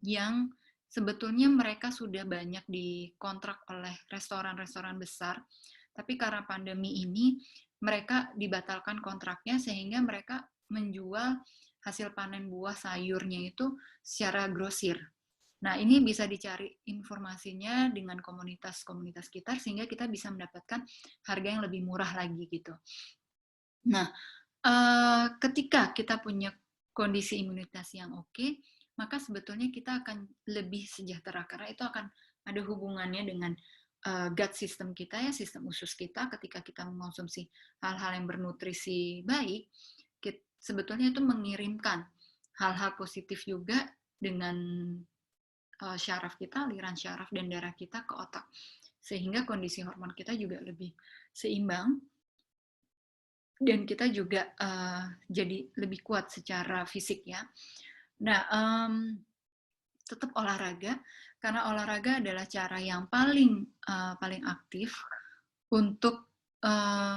yang sebetulnya mereka sudah banyak dikontrak oleh restoran-restoran besar, tapi karena pandemi ini mereka dibatalkan kontraknya sehingga mereka menjual hasil panen buah sayurnya itu secara grosir. Nah, ini bisa dicari informasinya dengan komunitas-komunitas sekitar sehingga kita bisa mendapatkan harga yang lebih murah lagi gitu. Nah, ketika kita punya kondisi imunitas yang oke, maka sebetulnya kita akan lebih sejahtera karena itu akan ada hubungannya dengan gut system kita ya, sistem usus kita. Ketika kita mengonsumsi hal-hal yang bernutrisi baik, sebetulnya itu mengirimkan hal-hal positif juga dengan syaraf kita, aliran syaraf dan darah kita ke otak, sehingga kondisi hormon kita juga lebih seimbang. Dan kita juga jadi lebih kuat secara fisik ya. Nah, tetap olahraga, karena olahraga adalah cara yang paling aktif untuk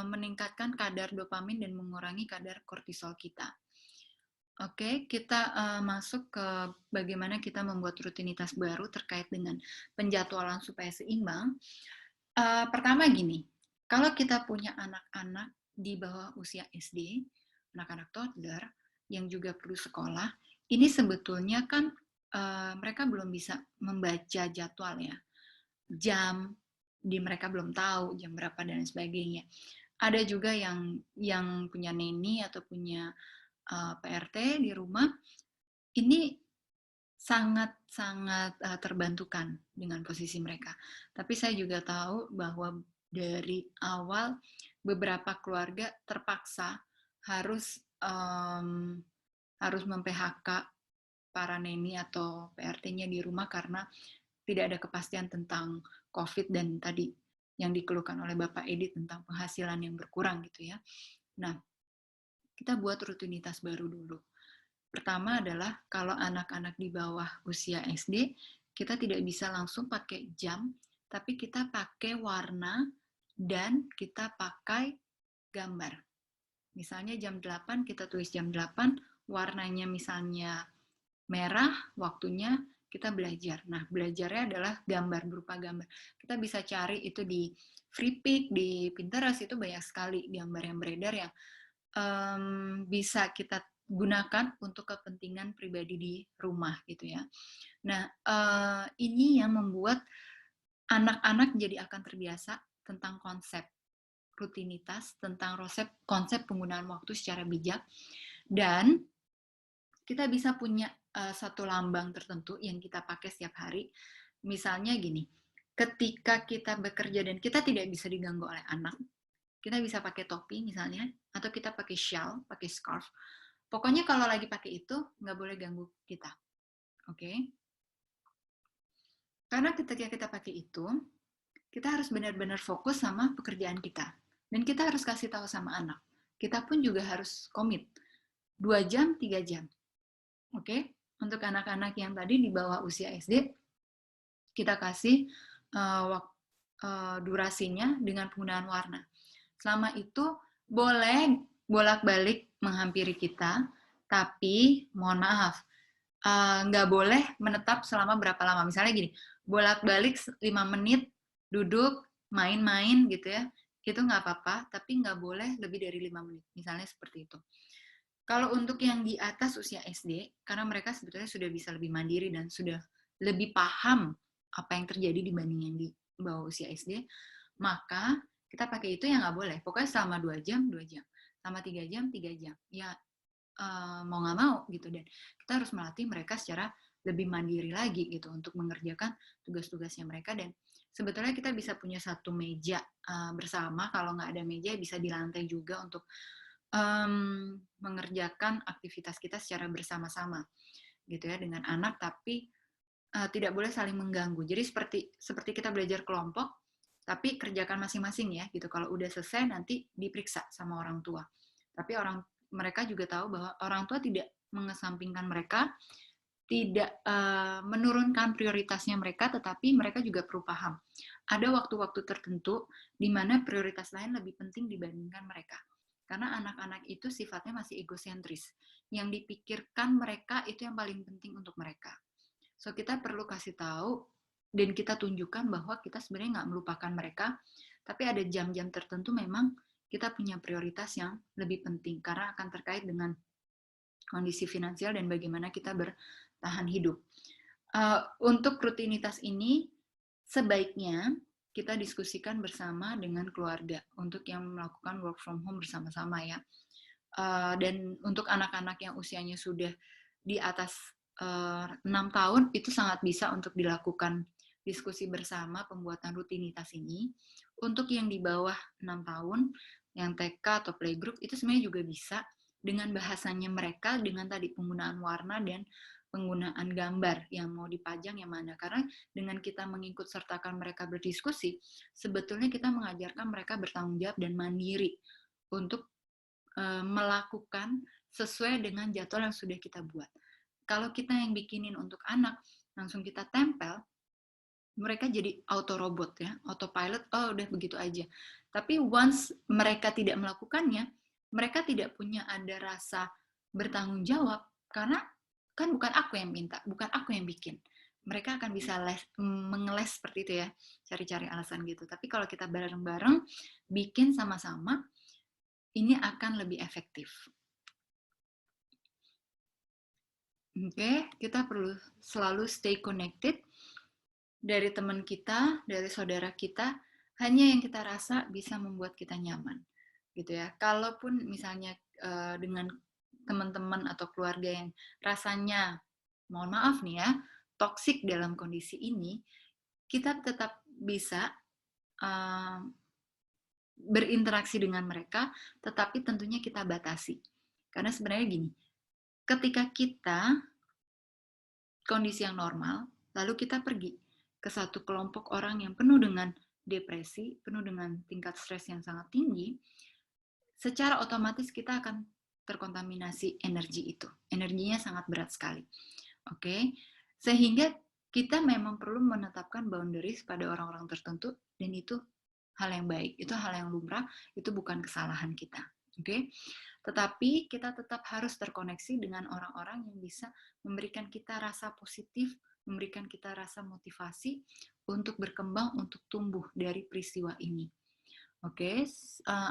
meningkatkan kadar dopamin dan mengurangi kadar kortisol kita. Oke, kita masuk ke bagaimana kita membuat rutinitas baru terkait dengan penjadwalan supaya seimbang. Pertama gini, kalau kita punya anak-anak di bawah usia SD, anak-anak toddler yang juga perlu sekolah, ini sebetulnya kan mereka belum bisa membaca jadwal ya, jam mereka belum tahu jam berapa dan sebagainya. Ada juga yang punya neni atau punya PRT di rumah, ini sangat terbantukan dengan posisi mereka. Tapi saya juga tahu bahwa dari awal beberapa keluarga terpaksa harus mem-PHK para neni atau PRT-nya di rumah karena tidak ada kepastian tentang COVID dan tadi yang dikeluhkan oleh Bapak Edi tentang penghasilan yang berkurang gitu ya. Nah, kita buat rutinitas baru dulu. Pertama adalah kalau anak-anak di bawah usia SD, kita tidak bisa langsung pakai jam, tapi kita pakai warna dan kita pakai gambar. Misalnya jam 8, kita tulis jam 8, warnanya misalnya merah, waktunya kita belajar. Nah, belajarnya adalah gambar, berupa gambar. Kita bisa cari itu di Freepik, di Pinterest, itu banyak sekali gambar yang beredar yang bisa kita gunakan untuk kepentingan pribadi di rumah gitu ya. Nah, ini yang membuat anak-anak jadi akan terbiasa tentang konsep rutinitas, tentang konsep penggunaan waktu secara bijak, dan kita bisa punya satu lambang tertentu yang kita pakai setiap hari. Misalnya gini, ketika kita bekerja dan kita tidak bisa diganggu oleh anak, Kita bisa pakai topi misalnya, atau kita pakai shawl, pakai scarf. Pokoknya kalau lagi pakai itu, nggak boleh ganggu kita. Oke? Karena ketika kita pakai itu, kita harus benar-benar fokus sama pekerjaan kita. Dan kita harus kasih tahu sama anak. Kita pun juga harus komit. 2 jam, 3 jam. Oke? Untuk anak-anak yang tadi di bawah usia SD, kita kasih durasinya dengan penggunaan warna. Selama itu boleh bolak-balik menghampiri kita, tapi mohon maaf, nggak boleh menetap selama berapa lama. Misalnya gini, bolak-balik 5 menit, duduk, main-main gitu ya, itu nggak apa-apa, tapi nggak boleh lebih dari 5 menit. Misalnya seperti itu. Kalau untuk yang di atas usia SD, karena mereka sebetulnya sudah bisa lebih mandiri dan sudah lebih paham apa yang terjadi dibanding yang di bawah usia SD, maka kita pakai itu ya nggak boleh. Pokoknya selama 2 jam, 2 jam. Selama 3 jam, 3 jam. Ya mau nggak mau gitu. Dan kita harus melatih mereka secara lebih mandiri lagi gitu untuk mengerjakan tugas-tugasnya mereka. Dan sebetulnya kita bisa punya satu meja bersama. Kalau nggak ada meja bisa di lantai juga untuk mengerjakan aktivitas kita secara bersama-sama gitu ya dengan anak, tapi tidak boleh saling mengganggu. Jadi seperti kita belajar kelompok, tapi kerjakan masing-masing ya gitu. Kalau udah selesai nanti diperiksa sama orang tua. Tapi mereka juga tahu bahwa orang tua tidak mengesampingkan mereka, tidak menurunkan prioritasnya mereka, tetapi mereka juga perlu paham. Ada waktu-waktu tertentu di mana prioritas lain lebih penting dibandingkan mereka. Karena anak-anak itu sifatnya masih egosentris. Yang dipikirkan mereka itu yang paling penting untuk mereka. So, kita perlu kasih tahu dan kita tunjukkan bahwa kita sebenarnya nggak melupakan mereka, tapi ada jam-jam tertentu memang kita punya prioritas yang lebih penting karena akan terkait dengan kondisi finansial dan bagaimana kita bertahan hidup. Untuk rutinitas ini, sebaiknya kita diskusikan bersama dengan keluarga untuk yang melakukan work from home bersama-sama ya. Dan untuk anak-anak yang usianya sudah di atas 6 tahun, itu sangat bisa untuk dilakukan diskusi bersama pembuatan rutinitas ini. Untuk yang di bawah 6 tahun, yang TK atau playgroup, itu sebenarnya juga bisa dengan bahasanya mereka, dengan tadi penggunaan warna dan penggunaan gambar yang mau dipajang yang mana. Karena dengan kita mengikut sertakan mereka berdiskusi, sebetulnya kita mengajarkan mereka bertanggung jawab dan mandiri untuk melakukan sesuai dengan jadwal yang sudah kita buat. Kalau kita yang bikinin untuk anak, langsung kita tempel, mereka jadi auto robot ya, autopilot, oh udah begitu aja. Tapi once mereka tidak melakukannya, mereka tidak punya ada rasa bertanggung jawab, karena kan bukan aku yang minta, bukan aku yang bikin. Mereka akan bisa mengeles seperti itu ya, cari-cari alasan gitu. Tapi kalau kita bareng-bareng, bikin sama-sama, ini akan lebih efektif. Oke, kita perlu selalu stay connected dari teman kita, dari saudara kita, hanya yang kita rasa bisa membuat kita nyaman. Gitu ya. Kalaupun misalnya dengan teman-teman atau keluarga yang rasanya, mohon maaf nih ya, toksik dalam kondisi ini, kita tetap bisa berinteraksi dengan mereka, tetapi tentunya kita batasi. Karena sebenarnya gini, ketika kita kondisi yang normal, lalu kita pergi ke satu kelompok orang yang penuh dengan depresi, penuh dengan tingkat stres yang sangat tinggi, secara otomatis kita akan terkontaminasi energi itu. Energinya sangat berat sekali. Oke? Sehingga kita memang perlu menetapkan boundaries pada orang-orang tertentu, dan itu hal yang baik, itu hal yang lumrah, itu bukan kesalahan kita. Oke? Tetapi kita tetap harus terkoneksi dengan orang-orang yang bisa memberikan kita rasa positif, memberikan kita rasa motivasi untuk berkembang, untuk tumbuh dari peristiwa ini. Oke,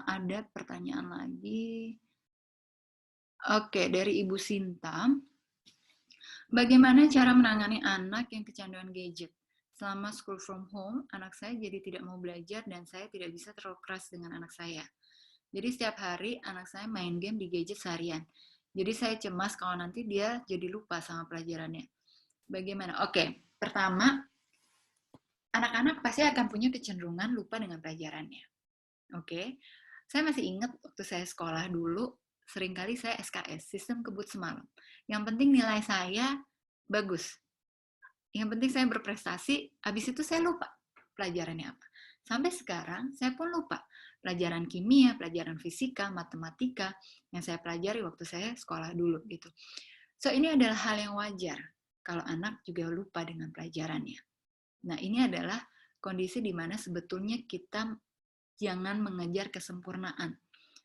ada pertanyaan lagi. Oke, dari Ibu Sinta. Bagaimana cara menangani anak yang kecanduan gadget? Selama school from home, anak saya jadi tidak mau belajar dan saya tidak bisa terlalu keras dengan anak saya. Jadi setiap hari anak saya main game di gadget seharian. Jadi saya cemas kalau nanti dia jadi lupa sama pelajarannya. Bagaimana? Oke, pertama, anak-anak pasti akan punya kecenderungan lupa dengan pelajarannya. Oke, Saya masih ingat waktu saya sekolah dulu, seringkali saya SKS, sistem kebut semalam. Yang penting nilai saya bagus. Yang penting saya berprestasi, habis itu saya lupa pelajarannya apa. Sampai sekarang saya pun lupa pelajaran kimia, pelajaran fisika, matematika yang saya pelajari waktu saya sekolah dulu gitu. So ini adalah hal yang wajar kalau anak juga lupa dengan pelajarannya. Nah ini adalah kondisi di mana sebetulnya kita jangan mengejar kesempurnaan.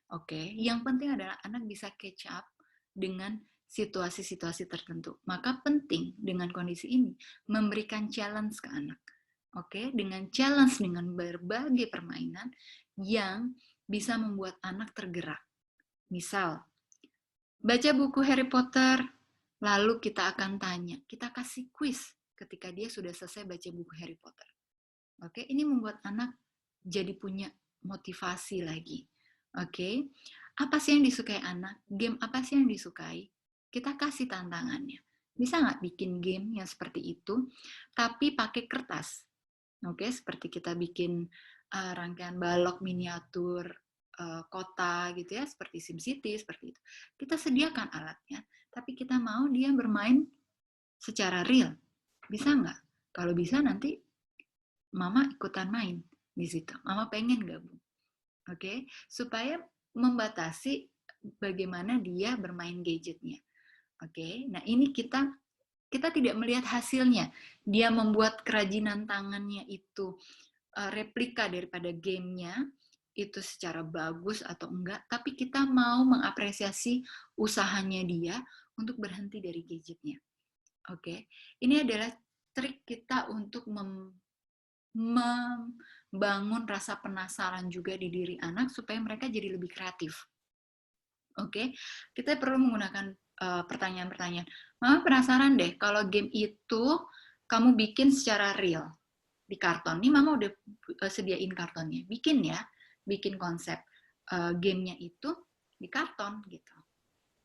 Oke, yang penting adalah anak bisa catch up dengan situasi-situasi tertentu. Maka penting dengan kondisi ini memberikan challenge ke anak. Oke, dengan challenge dengan berbagai permainan yang bisa membuat anak tergerak. Misal, baca buku Harry Potter, lalu kita akan tanya, kita kasih quiz ketika dia sudah selesai baca buku Harry Potter. Oke, ini membuat anak jadi punya motivasi lagi. Oke, apa sih yang disukai anak? Game apa sih yang disukai? Kita kasih tantangannya. Bisa nggak bikin game yang seperti itu, tapi pakai kertas? Oke, seperti kita bikin rangkaian balok miniatur kota gitu ya, seperti SimCity, seperti itu. Kita sediakan alatnya, tapi kita mau dia bermain secara real. Bisa nggak? Kalau bisa nanti Mama ikutan main di situ. Mama pengen gabung. Oke, supaya membatasi bagaimana dia bermain gadgetnya. Oke, nah ini kita tidak melihat hasilnya. Dia membuat kerajinan tangannya itu replika daripada gamenya itu secara bagus atau enggak, tapi kita mau mengapresiasi usahanya dia untuk berhenti dari gadgetnya. Oke, ini adalah trik kita untuk membangun rasa penasaran juga di diri anak supaya mereka jadi lebih kreatif. Oke, kita perlu menggunakan pertanyaan-pertanyaan. Mama penasaran deh, kalau game itu kamu bikin secara real di karton. Nih Mama udah sediain kartonnya. Bikin ya, bikin konsep gamenya itu di karton gitu.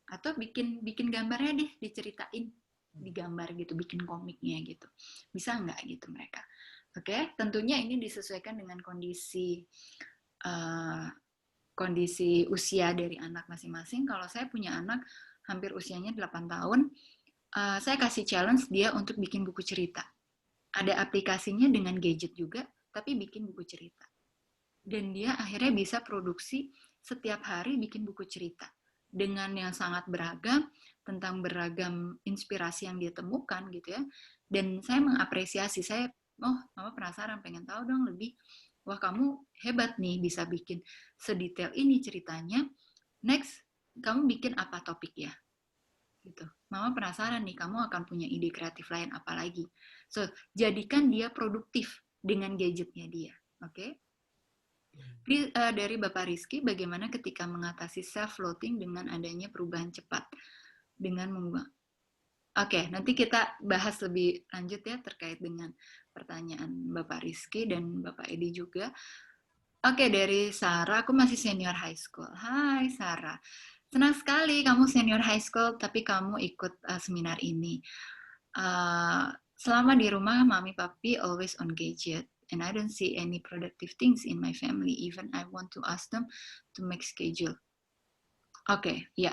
Atau bikin gambarnya deh, diceritain digambar gitu, bikin komiknya gitu. Bisa nggak gitu mereka? Oke, tentunya ini disesuaikan dengan kondisi kondisi usia dari anak masing-masing. Kalau saya punya anak hampir usianya 8 tahun, saya kasih challenge dia untuk bikin buku cerita. Ada aplikasinya dengan gadget juga, tapi bikin buku cerita. Dan dia akhirnya bisa produksi setiap hari bikin buku cerita. Dengan yang sangat beragam, tentang beragam inspirasi yang dia temukan gitu ya. Dan saya mengapresiasi, Mama penasaran, pengen tahu dong lebih. Wah, kamu hebat nih bisa bikin sedetail ini ceritanya. Next, kamu bikin apa topik ya? Gitu. Mama penasaran nih, kamu akan punya ide kreatif lain apa lagi? So, jadikan dia produktif dengan gadgetnya dia. Oke? Dari Bapak Rizky, bagaimana ketika mengatasi self-loathing dengan adanya perubahan cepat? Dengan mengubah. Oke, nanti kita bahas lebih lanjut ya terkait dengan pertanyaan Bapak Rizky dan Bapak Edi juga. Oke, dari Sarah, aku masih senior high school. Hai Sarah, senang sekali kamu senior high school, tapi kamu ikut seminar ini. Selama di rumah, mami papi always on gadget, and I don't see any productive things in my family, even I want to ask them to make schedule. Oke, ya.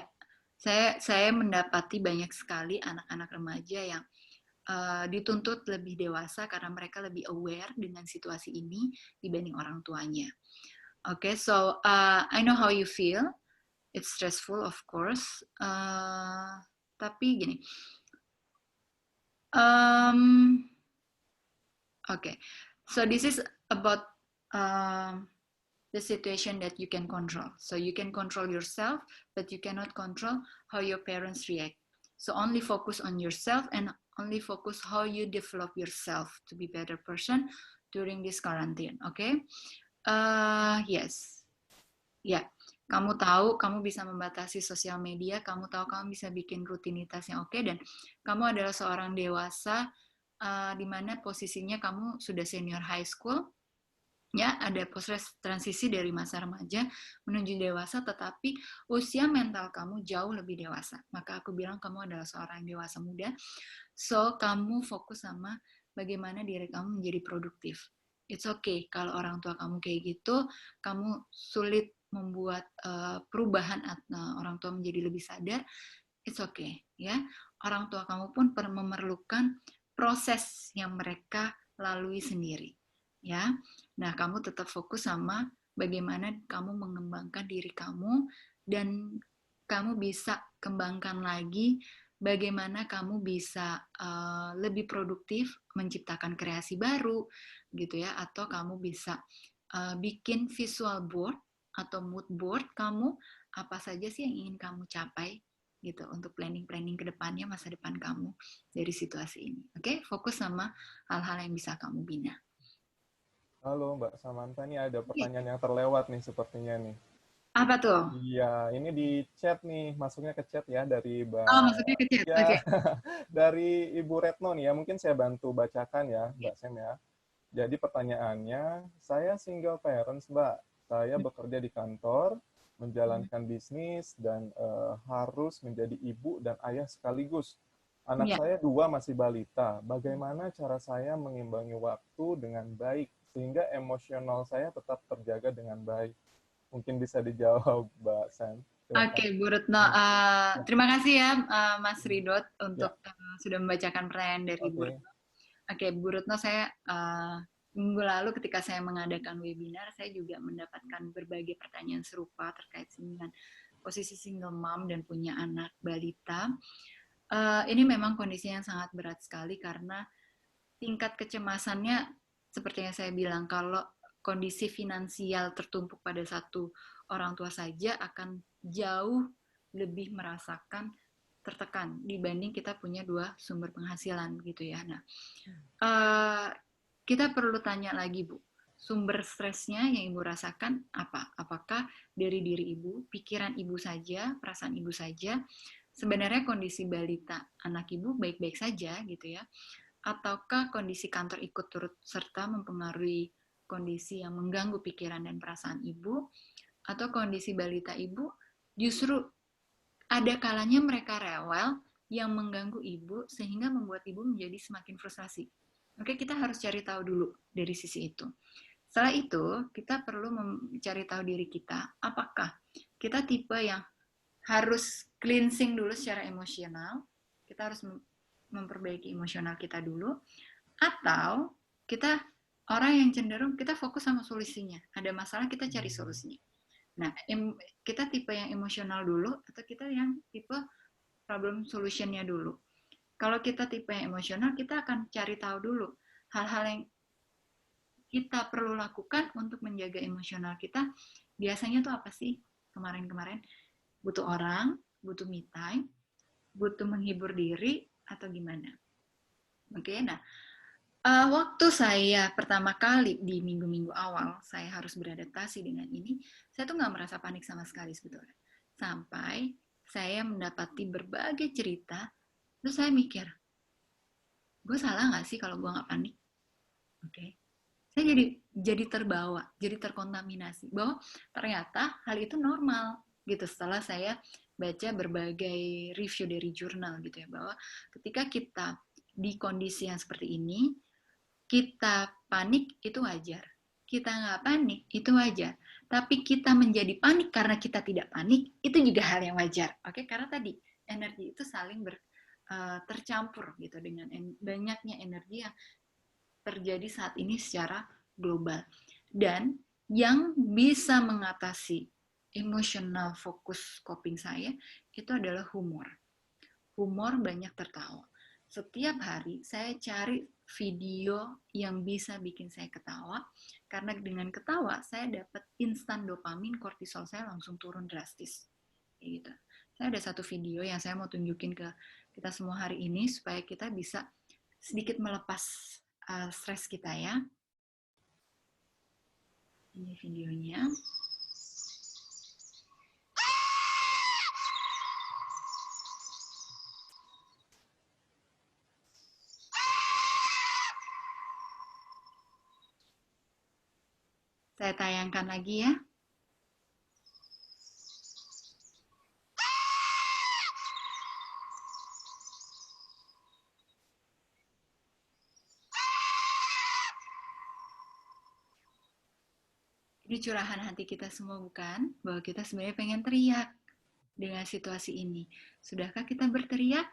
Saya mendapati banyak sekali anak-anak remaja yang dituntut lebih dewasa karena mereka lebih aware dengan situasi ini dibanding orang tuanya. Oke, so I know how you feel. It's stressful, of course. Tapi gini, okay, so this is about the situation that you can control. So you can control yourself, but you cannot control how your parents react. So only focus on yourself and only focus how you develop yourself to be a better person during this quarantine. Okay? Yes. Ya, kamu tahu kamu bisa membatasi sosial media, kamu tahu kamu bisa bikin rutinitas yang oke, dan kamu adalah seorang dewasa di mana posisinya kamu sudah senior high school, ya, ada proses transisi dari masa remaja menuju dewasa, tetapi usia mental kamu jauh lebih dewasa. Maka aku bilang kamu adalah seorang dewasa muda, so kamu fokus sama bagaimana diri kamu menjadi produktif. It's okay kalau orang tua kamu kayak gitu, kamu sulit membuat perubahan orang tua menjadi lebih sadar, it's okay ya. Orang tua kamu pun memerlukan proses yang mereka lalui sendiri ya. Nah, kamu tetap fokus sama bagaimana kamu mengembangkan diri kamu, dan kamu bisa kembangkan lagi bagaimana kamu bisa lebih produktif, menciptakan kreasi baru gitu ya, atau kamu bisa bikin visual board atau mood board kamu, apa saja sih yang ingin kamu capai gitu untuk planning ke depannya, masa depan kamu dari situasi ini. Oke, fokus sama hal-hal yang bisa kamu bina. Halo Mbak Samantha, nih ada Oke. pertanyaan yang terlewat nih sepertinya nih. Apa tuh? Iya, ini di chat nih, masuknya ke chat ya dari Oh, Mbak, maksudnya ke chat. ya, Oke. dari Ibu Retno nih ya, mungkin saya bantu bacakan ya, Mbak Sem ya. Jadi pertanyaannya, saya single parents, Mbak. Saya bekerja di kantor, menjalankan bisnis, dan harus menjadi ibu dan ayah sekaligus. Anak Ya. saya 2 masih balita. Bagaimana cara saya mengimbangi waktu dengan baik, sehingga emosional saya tetap terjaga dengan baik? Mungkin bisa dijawab, Mbak Sam. Oke, Silakan. Bu Retno. Hmm, ya, Terima kasih ya, Mas Ridot, ya, untuk sudah membacakan pertanyaan dari Bu oke. Retno. Oke, Bu Retno, saya minggu lalu ketika saya mengadakan webinar, saya juga mendapatkan berbagai pertanyaan serupa terkait dengan posisi single mom dan punya anak balita. Ini memang kondisi yang sangat berat sekali karena tingkat kecemasannya seperti yang saya bilang, kalau kondisi finansial tertumpuk pada satu orang tua saja akan jauh lebih merasakan tertekan dibanding kita punya 2 sumber penghasilan gitu ya. Nah, kita perlu tanya lagi, Bu, sumber stresnya yang Ibu rasakan apa? Apakah dari diri Ibu, pikiran Ibu saja, perasaan Ibu saja? Sebenarnya kondisi balita anak Ibu baik-baik saja gitu ya, ataukah kondisi kantor ikut turut serta mempengaruhi kondisi yang mengganggu pikiran dan perasaan Ibu, atau kondisi balita Ibu justru ada kalanya mereka rewel yang mengganggu Ibu sehingga membuat Ibu menjadi semakin frustasi. Oke, kita harus cari tahu dulu dari sisi itu. Setelah itu, kita perlu mencari tahu diri kita, apakah kita tipe yang harus cleansing dulu secara emosional, kita harus memperbaiki emosional kita dulu, atau kita orang yang cenderung kita fokus sama solusinya. Ada masalah, kita cari solusinya. Nah, kita tipe yang emosional dulu, atau kita yang tipe problem solutionnya dulu. Kalau kita tipe yang emosional, kita akan cari tahu dulu hal-hal yang kita perlu lakukan untuk menjaga emosional kita. Biasanya tuh apa sih kemarin-kemarin? Butuh orang, butuh me time, butuh menghibur diri, atau gimana? Oke, nah, waktu saya pertama kali di minggu-minggu awal, saya harus beradaptasi dengan ini, saya tuh nggak merasa panik sama sekali sebetulnya. Sampai saya mendapati berbagai cerita, terus saya mikir, gue salah nggak sih kalau gue nggak panik? Oke. Saya jadi terbawa, jadi terkontaminasi bahwa ternyata hal itu normal gitu setelah saya baca berbagai review dari jurnal gitu ya, bahwa ketika kita di kondisi yang seperti ini, kita panik itu wajar. Kita nggak panik itu wajar. Tapi kita menjadi panik karena kita tidak panik itu juga hal yang wajar. Oke, karena tadi energi itu saling tercampur gitu dengan banyaknya energi yang terjadi saat ini secara global. Dan yang bisa mengatasi emotional focus coping saya itu adalah humor. Humor, banyak tertawa. Setiap hari saya cari video yang bisa bikin saya ketawa, karena dengan ketawa saya dapat instan dopamin, kortisol saya langsung turun drastis. Gitu. Saya ada satu video yang saya mau tunjukin ke kita semua hari ini supaya kita bisa sedikit melepas stres kita ya. Ini videonya. Saya tayangkan lagi ya. Ini curahan hati kita semua, bukan? Bahwa kita sebenarnya pengen teriak dengan situasi ini. Sudahkah kita berteriak?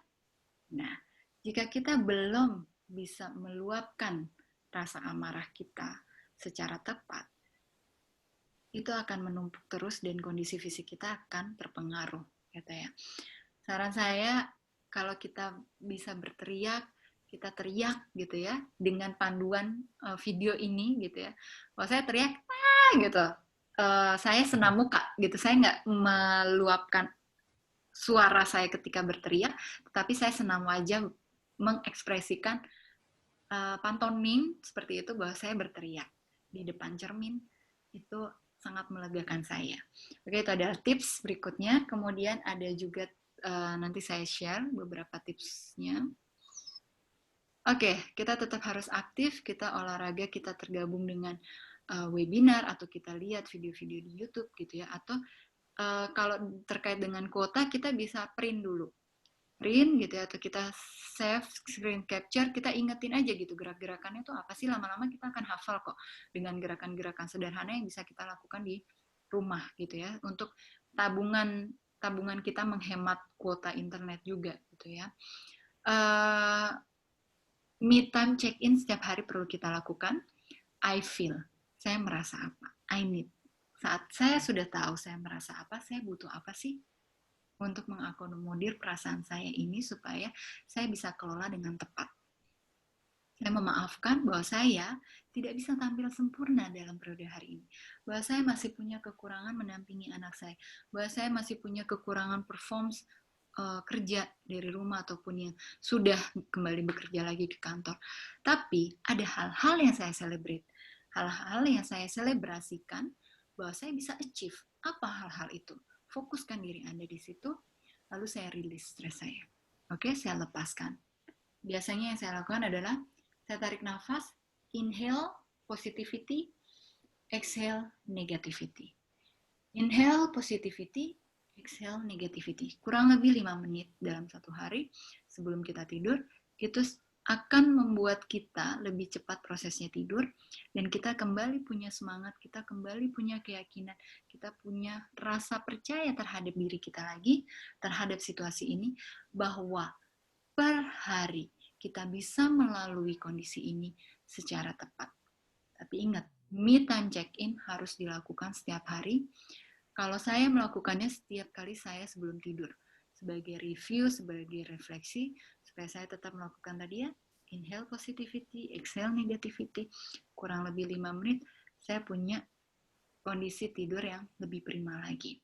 Nah, jika kita belum bisa meluapkan rasa amarah kita secara tepat, itu akan menumpuk terus dan kondisi fisik kita akan terpengaruh, gitu ya. Saran saya, kalau kita bisa berteriak, kita teriak gitu ya, dengan panduan video ini gitu ya. Kalau saya teriak, gitu, saya senam muka gitu, saya nggak meluapkan suara saya ketika berteriak, tetapi saya senam wajah mengekspresikan pantomim seperti itu bahwa saya berteriak di depan cermin, itu sangat melegakan saya. Oke, itu adalah tips berikutnya. Kemudian ada juga nanti saya share beberapa tipsnya. Oke, kita tetap harus aktif, kita olahraga, kita tergabung dengan webinar, atau kita lihat video-video di YouTube gitu ya, atau kalau terkait dengan kuota, kita bisa print dulu. Print gitu ya, atau kita save screen capture, kita ingetin aja gitu gerak-gerakannya itu apa sih, lama-lama kita akan hafal kok dengan gerakan-gerakan sederhana yang bisa kita lakukan di rumah gitu ya, untuk tabungan kita menghemat kuota internet juga gitu ya. Me time check-in setiap hari perlu kita lakukan. I feel, saya merasa apa, I need. Saat saya sudah tahu saya merasa apa, saya butuh apa sih untuk mengakomodir perasaan saya ini supaya saya bisa kelola dengan tepat. Saya memaafkan bahwa saya tidak bisa tampil sempurna dalam periode hari ini. Bahwa saya masih punya kekurangan mendampingi anak saya. Bahwa saya masih punya kekurangan perform kerja dari rumah ataupun yang sudah kembali bekerja lagi ke kantor. Tapi ada hal-hal yang saya celebrate. Hal-hal yang saya selebrasikan bahwa saya bisa achieve. Apa hal-hal itu? Fokuskan diri Anda di situ, lalu saya rilis stres saya. Oke, saya lepaskan. Biasanya yang saya lakukan adalah saya tarik nafas, inhale positivity, exhale negativity. Inhale positivity, exhale negativity. Kurang lebih 5 menit dalam satu hari sebelum kita tidur, itu akan membuat kita lebih cepat prosesnya tidur, dan kita kembali punya semangat, kita kembali punya keyakinan, kita punya rasa percaya terhadap diri kita lagi, terhadap situasi ini, bahwa per hari kita bisa melalui kondisi ini secara tepat. Tapi ingat, me time check-in harus dilakukan setiap hari. Kalau saya melakukannya setiap kali saya sebelum tidur, sebagai review, sebagai refleksi, supaya saya tetap melakukan tadi ya, inhale positivity, exhale negativity, kurang lebih 5 menit, saya punya kondisi tidur yang lebih prima lagi.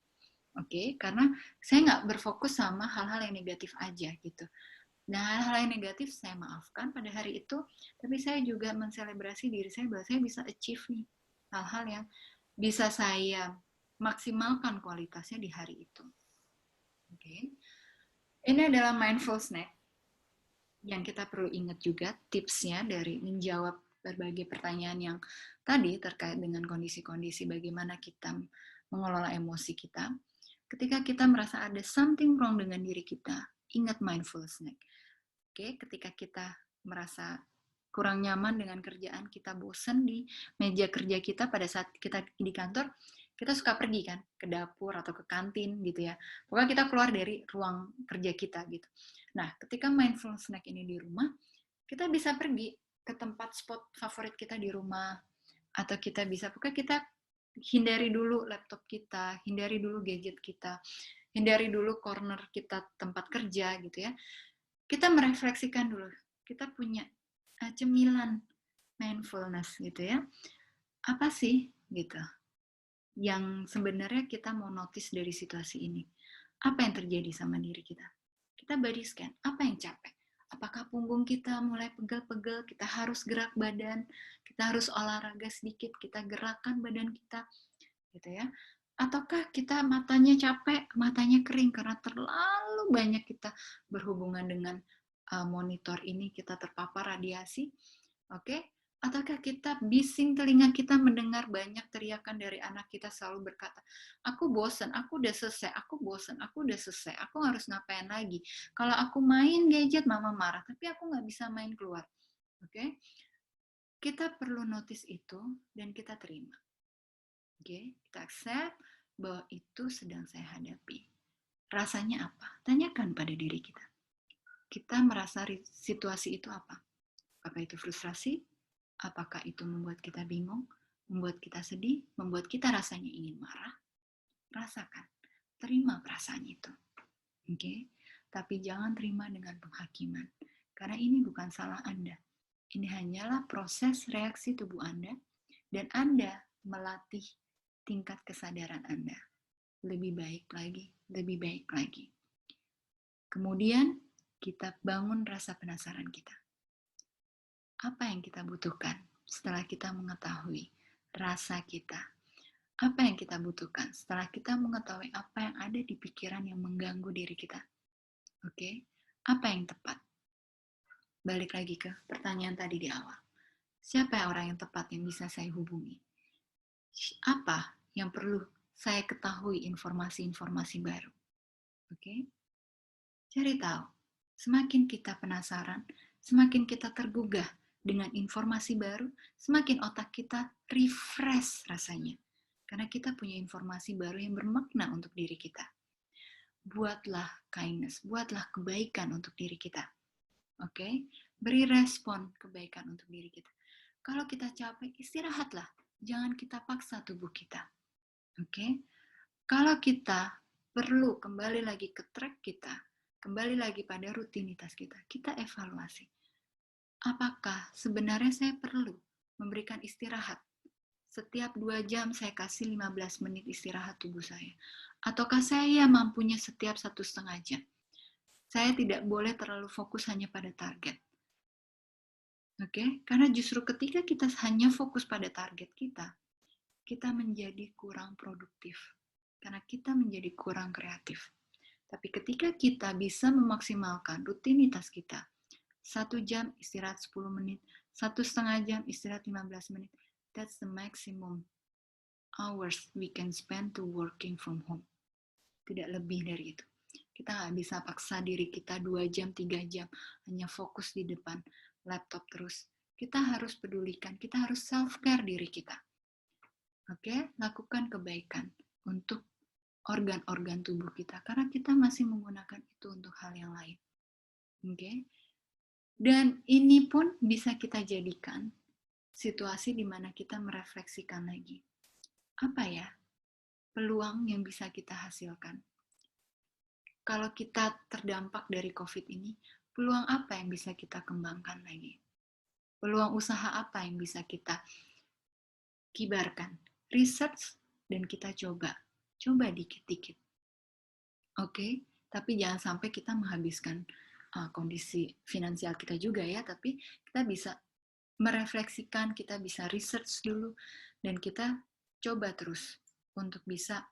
Oke, karena saya nggak berfokus sama hal-hal yang negatif aja gitu. Nah, hal-hal yang negatif saya maafkan pada hari itu, tapi saya juga menselebrasi diri saya bahwa saya bisa achieve nih hal-hal yang bisa saya maksimalkan kualitasnya di hari itu. Oke. Ini adalah mindful snack yang kita perlu ingat juga tipsnya dari menjawab berbagai pertanyaan yang tadi terkait dengan kondisi-kondisi bagaimana kita mengelola emosi kita. Ketika kita merasa ada something wrong dengan diri kita, ingat mindful snack. Oke, ketika kita merasa kurang nyaman dengan kerjaan, kita bosan di meja kerja kita pada saat kita di kantor, kita suka pergi kan ke dapur atau ke kantin gitu ya. Pokoknya kita keluar dari ruang kerja kita gitu. Nah, ketika mindful snack ini di rumah, kita bisa pergi ke tempat spot favorit kita di rumah, atau kita bisa, pokoknya kita hindari dulu laptop kita, hindari dulu gadget kita, hindari dulu corner kita tempat kerja gitu ya. Kita merefleksikan dulu, kita punya cemilan mindfulness gitu ya. Apa sih gitu yang sebenarnya kita mau notice dari situasi ini? Apa yang terjadi sama diri kita? Kita body scan, apa yang capek? Apakah punggung kita mulai pegel-pegel, kita harus gerak badan, kita harus olahraga sedikit, kita gerakan badan kita, gitu ya. Ataukah kita matanya capek, matanya kering karena terlalu banyak kita berhubungan dengan monitor ini, kita terpapar radiasi, oke? Ataukah kita bising telinga kita mendengar banyak teriakan dari anak kita selalu berkata, aku bosan, aku udah selesai, aku bosan, aku udah selesai, aku harus ngapain lagi? Kalau aku main gadget, mama marah, tapi aku nggak bisa main keluar, oke? Kita perlu notice itu dan kita terima. Oke, kita accept bahwa itu sedang saya hadapi. Rasanya apa? Tanyakan pada diri kita. Kita merasa situasi itu apa? Apakah itu frustrasi? Apakah itu membuat kita bingung? Membuat kita sedih? Membuat kita rasanya ingin marah? Rasakan. Terima perasaan itu. Oke? Tapi jangan terima dengan penghakiman. Karena ini bukan salah Anda. Ini hanyalah proses reaksi tubuh Anda dan Anda melatih tingkat kesadaran Anda. Lebih baik lagi, lebih baik lagi. Kemudian kita bangun rasa penasaran kita. Apa yang kita butuhkan setelah kita mengetahui rasa kita? Apa yang kita butuhkan setelah kita mengetahui apa yang ada di pikiran yang mengganggu diri kita? Oke, apa yang tepat? Balik lagi ke pertanyaan tadi di awal. Siapa orang yang tepat yang bisa saya hubungi? Apa yang perlu saya ketahui informasi-informasi baru? Oke, cari tahu. Semakin kita penasaran, semakin kita tergugah dengan informasi baru, semakin otak kita refresh rasanya. Karena kita punya informasi baru yang bermakna untuk diri kita. Buatlah kindness, buatlah kebaikan untuk diri kita. Oke? Beri respon kebaikan untuk diri kita. Kalau kita capek, istirahatlah. Jangan kita paksa tubuh kita. Oke? Kalau kita perlu kembali lagi ke track kita, kembali lagi pada rutinitas kita, kita evaluasi. Apakah sebenarnya saya perlu memberikan istirahat? Setiap 2 jam saya kasih 15 menit istirahat tubuh saya. Ataukah saya mampunya setiap 1,5 jam? Saya tidak boleh terlalu fokus hanya pada target. Oke? Karena justru ketika kita hanya fokus pada target kita menjadi kurang produktif. Karena kita menjadi kurang kreatif. Tapi ketika kita bisa memaksimalkan rutinitas kita, 1 jam istirahat 10 menit, 1,5 jam istirahat 15 menit, that's the maximum hours we can spend to working from home. Tidak lebih dari itu. Kita nggak bisa paksa diri kita 2 jam, 3 jam, hanya fokus di depan laptop terus. Kita harus pedulikan, kita harus self-care diri kita. Oke, lakukan kebaikan untuk organ-organ tubuh kita, karena kita masih menggunakan itu untuk hal yang lain. Oke? Dan ini pun bisa kita jadikan situasi di mana kita merefleksikan lagi. Apa ya peluang yang bisa kita hasilkan? Kalau kita terdampak dari COVID ini, peluang apa yang bisa kita kembangkan lagi? Peluang usaha apa yang bisa kita kibarkan? Research dan kita coba dikit-dikit. Oke, tapi jangan sampai kita menghabiskan kondisi finansial kita juga ya, tapi kita bisa merefleksikan, kita bisa research dulu, dan kita coba terus untuk bisa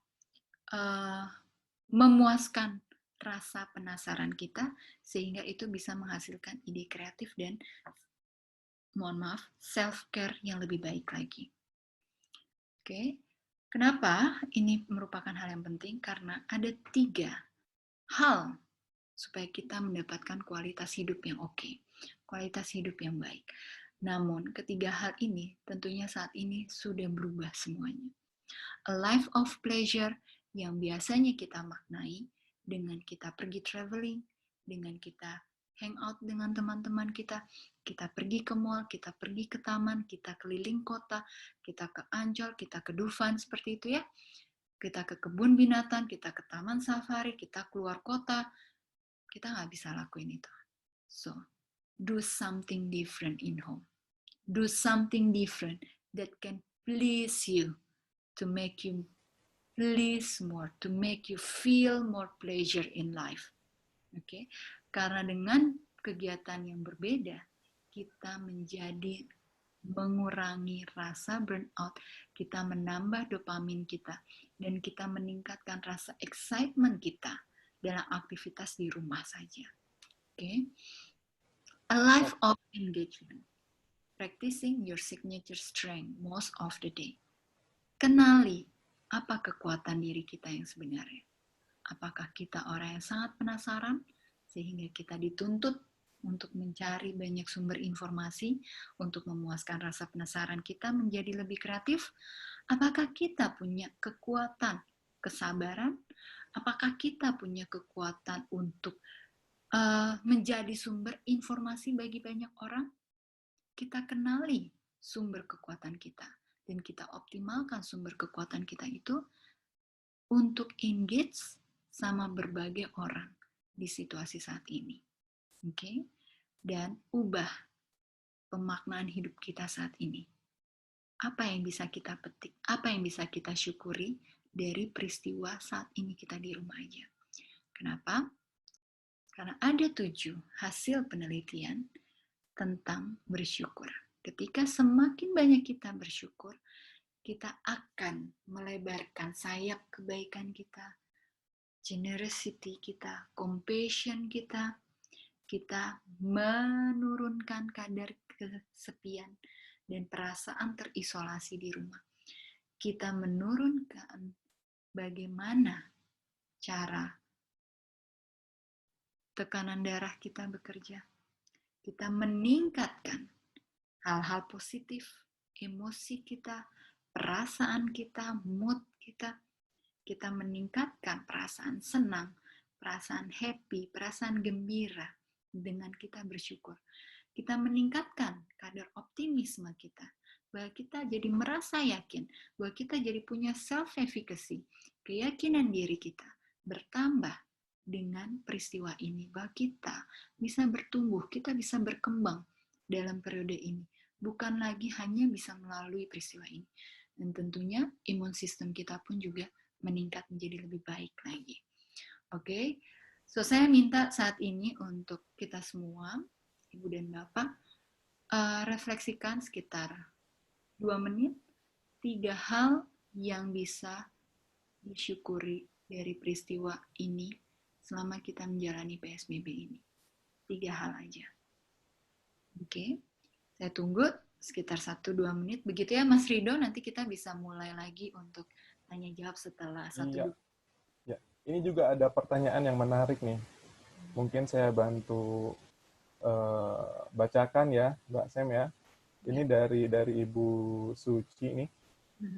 memuaskan rasa penasaran kita, sehingga itu bisa menghasilkan ide kreatif dan, mohon maaf, self-care yang lebih baik lagi. Oke, kenapa ini merupakan hal yang penting? Karena ada 3 hal supaya kita mendapatkan kualitas hidup yang oke, kualitas hidup yang baik. Namun, ketiga hal ini tentunya saat ini sudah berubah semuanya. A life of pleasure yang biasanya kita maknai dengan kita pergi traveling, dengan kita hangout dengan teman-teman kita pergi ke mall, kita pergi ke taman, kita keliling kota, kita ke Ancol, kita ke Dufan, seperti itu ya. Kita ke kebun binatang, kita ke taman safari, kita keluar kota, kita nggak bisa lakuin itu. So, do something different in home. Do something different that can please you, to make you please more, to make you feel more pleasure in life. Oke, karena dengan kegiatan yang berbeda, kita menjadi mengurangi rasa burnout, kita menambah dopamin kita, dan kita meningkatkan rasa excitement kita dalam aktivitas di rumah saja. Oke, a life of engagement, practicing your signature strength most of the day. Kenali apa kekuatan diri kita yang sebenarnya. Apakah kita orang yang sangat penasaran sehingga kita dituntut untuk mencari banyak sumber informasi untuk memuaskan rasa penasaran kita menjadi lebih kreatif, Apakah kita punya kekuatan kesabaran? Apakah kita punya kekuatan untuk menjadi sumber informasi bagi banyak orang? Kita kenali sumber kekuatan kita dan kita optimalkan sumber kekuatan kita itu untuk engage sama berbagai orang di situasi saat ini. Oke? Dan ubah pemaknaan hidup kita saat ini. Apa yang bisa kita petik, apa yang bisa kita syukuri dari peristiwa saat ini kita di rumah aja. Kenapa? Karena ada 7 hasil penelitian tentang bersyukur. Ketika semakin banyak kita bersyukur, kita akan melebarkan sayap kebaikan kita, generosity kita, compassion kita, kita menurunkan kadar kesepian dan perasaan terisolasi di rumah. Kita menurunkan bagaimana cara tekanan darah kita bekerja. Kita meningkatkan hal-hal positif, emosi kita, perasaan kita, mood kita. Kita meningkatkan perasaan senang, perasaan happy, perasaan gembira dengan kita bersyukur. Kita meningkatkan kadar optimisme kita, bahwa kita jadi merasa yakin, bahwa kita jadi punya self-efficacy, keyakinan diri kita bertambah dengan peristiwa ini, bahwa kita bisa bertumbuh, kita bisa berkembang dalam periode ini, bukan lagi hanya bisa melalui peristiwa ini. Dan tentunya imun sistem kita pun juga meningkat menjadi lebih baik lagi. Oke, so saya minta saat ini untuk kita semua, Ibu dan Bapak, refleksikan sekitar 2 menit, 3 hal yang bisa disyukuri dari peristiwa ini selama kita menjalani PSBB ini. 3 hal aja. Oke, saya tunggu sekitar 1-2 menit. Begitu ya Mas Rido, nanti kita bisa mulai lagi untuk tanya jawab setelah 1-2. Ya. Ini juga ada pertanyaan yang menarik nih. Mungkin saya bantu bacakan ya, Mbak Sem ya. Ini dari Ibu Suci nih.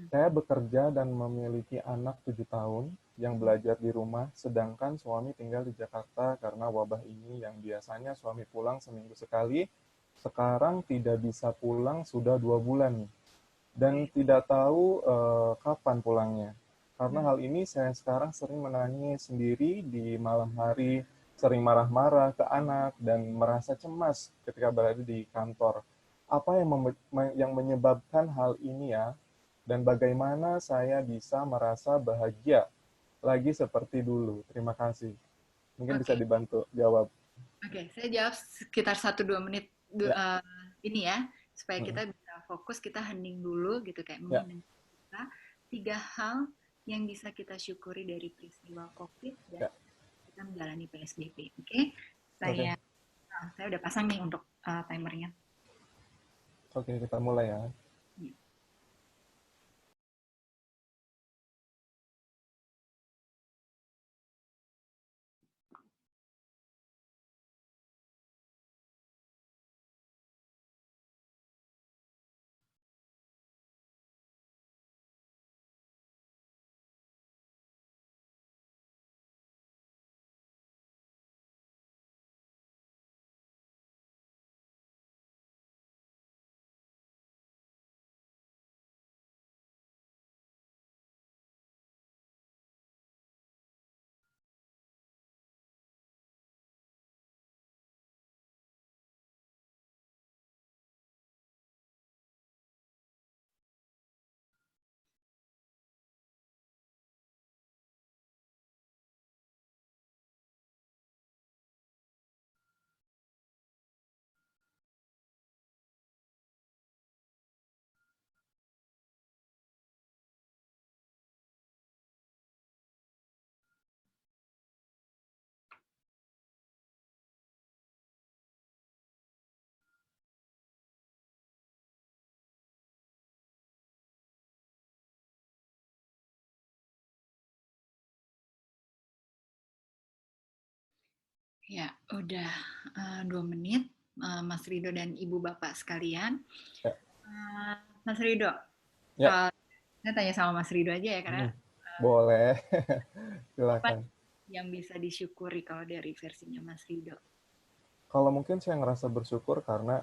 Saya bekerja dan memiliki anak 7 tahun yang belajar di rumah, sedangkan suami tinggal di Jakarta karena wabah ini yang biasanya suami pulang seminggu sekali, sekarang tidak bisa pulang sudah 2 bulan nih. Dan tidak tahu kapan pulangnya. Karena hal ini saya sekarang sering menangis sendiri di malam hari, sering marah-marah ke anak, dan merasa cemas ketika berada di kantor. Apa yang menyebabkan hal ini ya? Dan bagaimana saya bisa merasa bahagia lagi seperti dulu? Terima kasih. Mungkin bisa dibantu jawab. Oke, saya jawab sekitar 1-2 menit ini ya, supaya kita bisa fokus, kita hening dulu gitu, kayak mungkin kita 3 hal yang bisa kita syukuri dari peristiwa COVID dan kita menjalani PSBB. Oke, saya udah pasang nih untuk timernya. Oke, kita mulai ya. Ya, udah 2 menit, Mas Rido dan Ibu Bapak sekalian. Mas Rido, Saya tanya sama Mas Rido aja ya, karena Boleh, apa silakan. yang bisa disyukuri kalau dari versinya Mas Rido? Kalau mungkin saya ngerasa bersyukur karena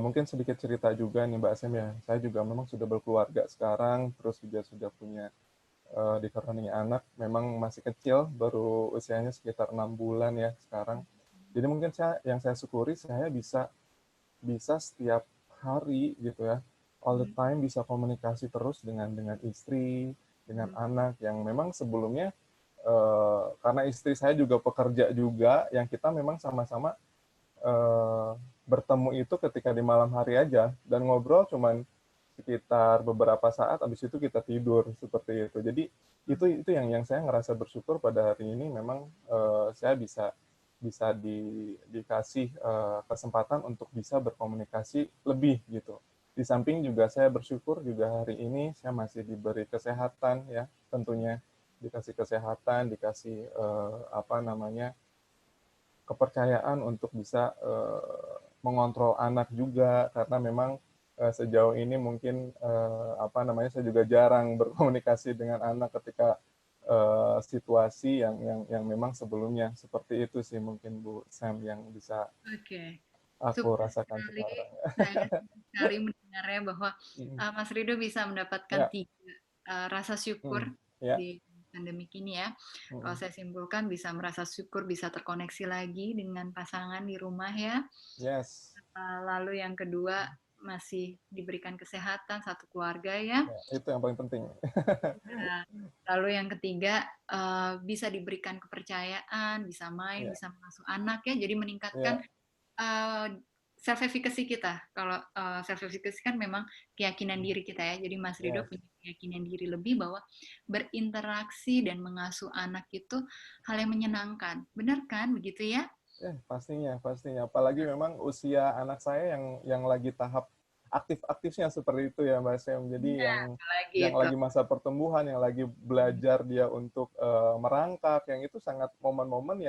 mungkin sedikit cerita juga nih Mbak Sem ya. Saya juga memang sudah berkeluarga sekarang, terus juga sudah punya dikaruniai anak. Memang masih kecil, baru usianya sekitar 6 bulan ya sekarang. Jadi mungkin yang saya syukuri saya bisa bisa setiap hari gitu ya, all the Hmm, time bisa komunikasi terus dengan istri, dengan hmm, anak yang memang sebelumnya karena istri saya juga pekerja juga, yang kita memang sama-sama eh, bertemu itu ketika di malam hari aja dan ngobrol cuman sekitar beberapa saat, habis itu kita tidur seperti itu. Jadi itu yang saya ngerasa bersyukur pada hari ini memang saya bisa bisa dikasih kesempatan untuk bisa berkomunikasi lebih gitu. Di samping juga saya bersyukur juga hari ini saya masih diberi kesehatan ya, tentunya dikasih kesehatan, dikasih apa namanya kepercayaan untuk bisa mengontrol anak juga karena memang sejauh ini mungkin apa namanya saya juga jarang berkomunikasi dengan anak ketika situasi yang memang sebelumnya seperti itu sih mungkin Bu Sam yang bisa Oke, aku syukur rasakan sekali. sekarang. Saya senang sekali mendengarnya bahwa Mas Rido bisa mendapatkan Ya, 3 rasa syukur ya, di pandemik ini ya. Kalau saya simpulkan bisa merasa syukur bisa terkoneksi lagi dengan pasangan di rumah ya. yes, Lalu yang kedua masih diberikan kesehatan satu keluarga ya. ya, itu yang paling penting. Nah, lalu yang ketiga bisa diberikan kepercayaan, bisa main, Ya, bisa mengasuh anak ya. Jadi meningkatkan ya, self efficacy kita. Kalau self efficacy kan memang keyakinan diri kita ya. Jadi Mas Rido yes. punya keyakinan diri lebih bahwa berinteraksi dan mengasuh anak itu hal yang menyenangkan. Benar kan begitu ya? Pastinya, pastinya. Apalagi memang usia anak saya yang lagi tahap aktif-aktifnya seperti itu ya, Mbak Sem. Jadi Nah, apalagi yang itu. lagi masa pertumbuhan, yang lagi belajar dia untuk merangkak, yang itu sangat momen-momen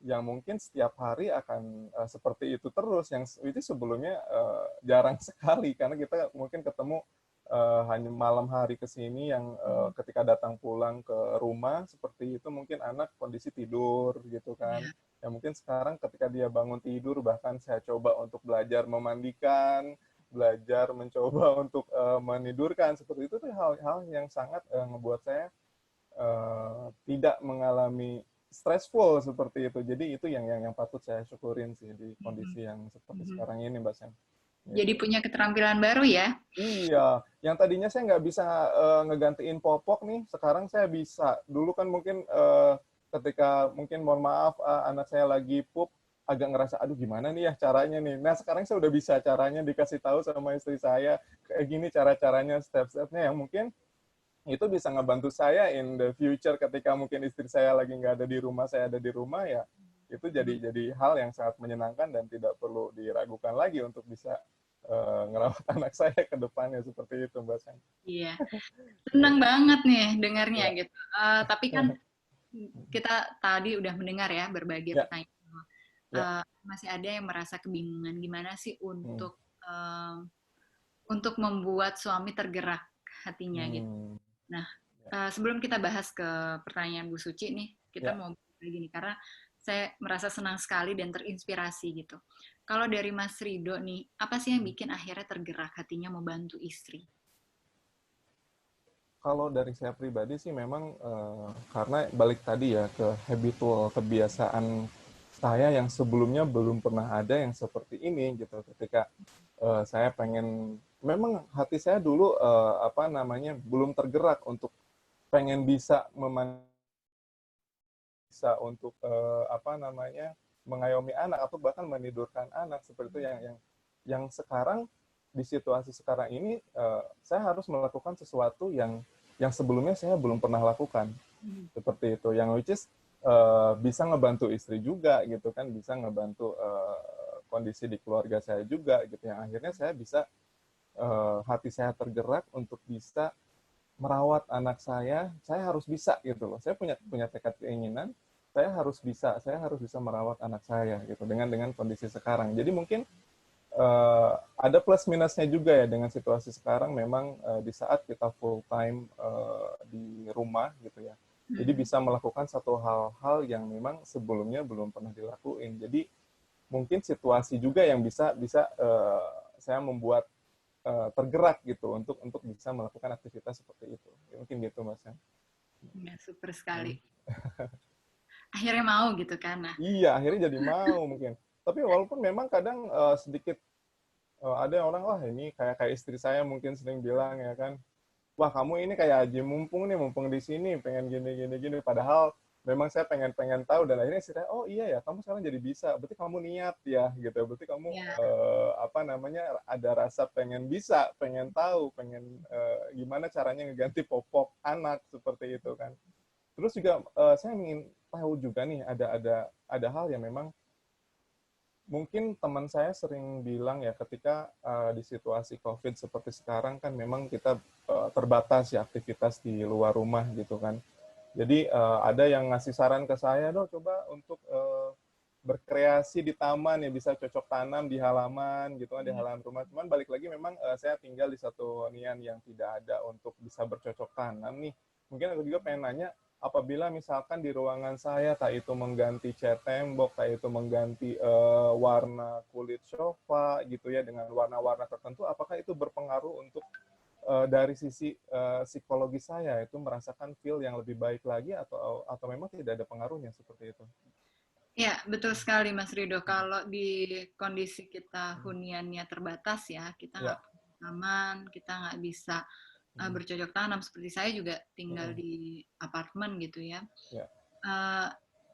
yang mungkin setiap hari akan seperti itu terus. Yang itu sebelumnya jarang sekali karena kita mungkin ketemu hanya malam hari ke sini yang ketika datang pulang ke rumah seperti itu mungkin anak kondisi tidur gitu kan. Ya. Ya mungkin sekarang ketika dia bangun tidur bahkan saya coba untuk belajar memandikan, belajar mencoba untuk menidurkan seperti itu tuh hal-hal yang sangat ngebuat saya tidak mengalami stressful seperti itu. Jadi itu yang patut saya syukurin sih di Mhm. kondisi yang seperti Mhm. sekarang ini, Mbak Sam. Jadi Gitu. punya keterampilan baru ya? Iya, yang tadinya saya nggak bisa ngegantiin popok nih, sekarang saya bisa. Dulu kan mungkin ketika mungkin mohon maaf anak saya lagi pup, agak ngerasa aduh gimana nih ya caranya nih. Nah sekarang saya udah bisa caranya dikasih tahu sama istri saya kayak gini cara-caranya step-stepnya yang mungkin itu bisa ngebantu saya in the future ketika mungkin istri saya lagi nggak ada di rumah, saya ada di rumah ya itu jadi hal yang sangat menyenangkan dan tidak perlu diragukan lagi untuk bisa ngerawat anak saya ke depannya seperti itu Mbak Sen. Iya, senang banget nih dengarnya Ya, gitu. Tapi kan kita tadi udah mendengar ya berbagai ya, pertanyaan. ya. Masih ada yang merasa kebingungan gimana sih Hmm. untuk membuat suami tergerak hatinya gitu. Hmm. Nah, Ya, sebelum kita bahas ke pertanyaan Bu Suci nih, kita ya. mau begini karena saya merasa senang sekali dan terinspirasi gitu. Kalau dari Mas Rido nih, apa sih yang bikin akhirnya tergerak hatinya mau bantu istri? Kalau dari saya pribadi sih memang karena balik tadi ya ke habitual kebiasaan saya yang sebelumnya belum pernah ada yang seperti ini gitu. Ketika saya pengen, memang hati saya dulu apa namanya belum tergerak untuk pengen bisa bisa untuk apa namanya mengayomi anak atau bahkan menidurkan anak seperti itu yang sekarang di situasi sekarang ini saya harus melakukan sesuatu yang sebelumnya saya belum pernah lakukan seperti itu yang which is bisa ngebantu istri juga gitu kan bisa ngebantu kondisi di keluarga saya juga gitu yang akhirnya saya bisa hati saya tergerak untuk bisa merawat anak saya harus bisa gitu loh. Saya punya punya tekad keinginan, saya harus bisa merawat anak saya gitu dengan kondisi sekarang. Jadi mungkin ada plus minusnya juga ya dengan situasi sekarang. Memang di saat kita full time di rumah gitu ya, jadi bisa melakukan satu hal-hal yang memang sebelumnya belum pernah dilakuin. Jadi mungkin situasi juga yang bisa bisa saya membuat tergerak gitu untuk bisa melakukan aktivitas seperti itu. Ya, mungkin gitu Mas. Ya, super sekali. Akhirnya mau gitu kan. Nah. Iya, akhirnya jadi mau mungkin. Tapi walaupun memang kadang sedikit ada orang, wah ini kayak kayak istri saya mungkin sering bilang ya kan, wah kamu ini kayak Haji mumpung nih, mumpung di sini, pengen gini gini gini. Padahal memang saya pengen pengen tahu, dan akhirnya istri saya, oh iya ya, kamu sekarang jadi bisa. Berarti kamu niat ya gitu. Berarti kamu Ya. apa namanya, ada rasa pengen bisa, pengen tahu, pengen gimana caranya ngeganti popok anak seperti itu kan. Terus juga saya ingin tahu juga nih, ada hal yang memang mungkin teman saya sering bilang ya, ketika di situasi COVID seperti sekarang kan memang kita terbatas ya aktivitas di luar rumah gitu kan. Jadi ada yang ngasih saran ke saya, "Dok, coba untuk berkreasi di taman ya, bisa cocok tanam di halaman gitu kan, di halaman rumah." Cuman balik lagi memang saya tinggal di satu hunian yang tidak ada untuk bisa bercocok tanam nih. Mungkin aku juga pengen nanya, apabila misalkan di ruangan saya, tak itu mengganti cat tembok, tak itu mengganti warna kulit sofa gitu ya dengan warna-warna tertentu, apakah itu berpengaruh untuk dari sisi psikologi saya itu merasakan feel yang lebih baik lagi, atau memang tidak ada pengaruhnya seperti itu? Ya, betul sekali Mas Rido. Kalau di kondisi kita huniannya terbatas ya, kita nggak Ya. punya taman, kita nggak bisa bercocok tanam. Seperti saya juga tinggal di apartemen gitu ya. Ya.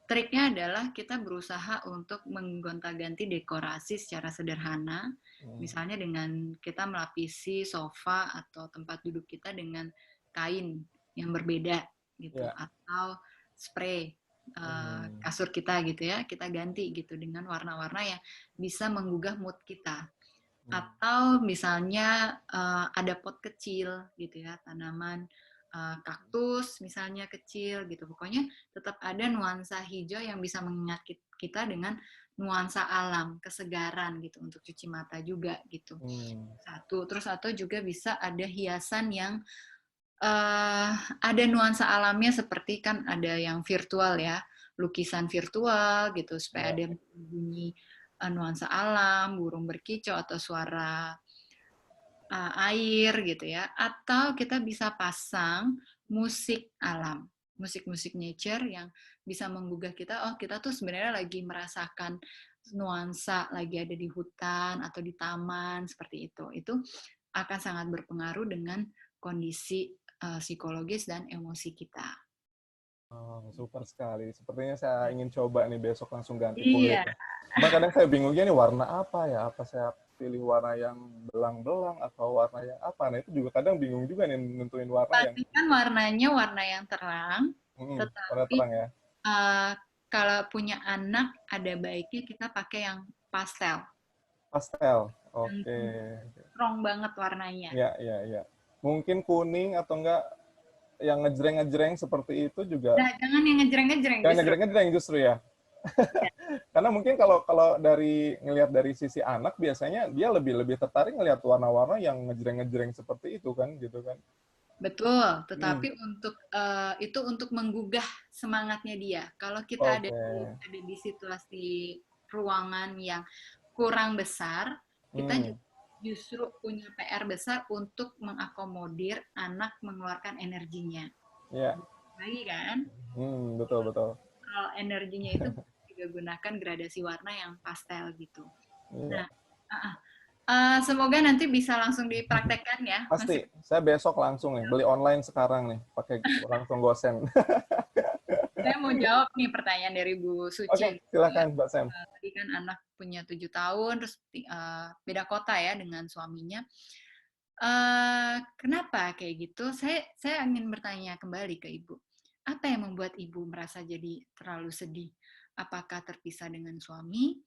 Triknya adalah kita berusaha untuk menggonta-ganti dekorasi secara sederhana. Misalnya dengan kita melapisi sofa atau tempat duduk kita dengan kain yang berbeda gitu, Ya. atau spray kasur kita gitu ya, kita ganti gitu dengan warna-warna yang bisa menggugah mood kita. Atau misalnya ada pot kecil gitu ya, tanaman kaktus misalnya kecil gitu. Pokoknya tetap ada nuansa hijau yang bisa mengingat kita dengan nuansa alam, kesegaran gitu, untuk cuci mata juga gitu. Satu, terus atau juga bisa ada hiasan yang ada nuansa alamnya, seperti kan ada yang virtual ya, lukisan virtual gitu, supaya ada bunyi nuansa alam, burung berkicau atau suara air gitu ya. Atau kita bisa pasang musik alam, musik-musik nature yang bisa menggugah kita, oh kita tuh sebenarnya lagi merasakan nuansa lagi ada di hutan atau di taman seperti itu. Itu akan sangat berpengaruh dengan kondisi psikologis dan emosi kita. Oh, super sekali. Sepertinya saya ingin coba nih besok langsung ganti kulit. Iya. Cuma kadang saya bingungnya nih warna apa ya? Apa saya pilih warna yang belang-belang atau warna yang apa? Nah itu juga kadang bingung juga nih nentuin warna yang Pastikan warnanya warna yang terang, warna tetapi terang ya. kalau punya anak ada baiknya kita pakai yang pastel. Pastel. Yang Oke. strong banget warnanya. Ya, ya, ya. Mungkin kuning atau enggak yang ngejreng-ngejreng seperti itu juga. Nah, jangan yang ngejreng-ngejreng Yang justru. ngejreng-ngejreng justru ya. Ya, Karena mungkin kalau kalau dari ngelihat dari sisi anak, biasanya dia lebih lebih tertarik ngelihat warna-warna yang ngejreng-ngejreng seperti itu kan, gitu kan. betul, tetapi untuk itu untuk menggugah semangatnya dia. Kalau kita Oke. ada di situasi ruangan yang kurang besar, kita justru punya PR besar untuk mengakomodir anak mengeluarkan energinya. Ya. Lagi kan? Betul betul. Kalau energinya itu juga gunakan gradasi warna yang pastel gitu. Iya. Nah, semoga nanti bisa langsung dipraktekkan ya, Mas. Pasti. Saya besok langsung nih beli online sekarang nih, pakai langsung gosen. Saya mau jawab nih pertanyaan dari Bu Oke, Suci. silakan Mbak Sam. Tadi kan anak punya 7 tahun, terus beda kota ya dengan suaminya. Kenapa kayak gitu? Saya ingin bertanya kembali ke Ibu. Apa yang membuat Ibu merasa jadi terlalu sedih? Apakah terpisah dengan suami?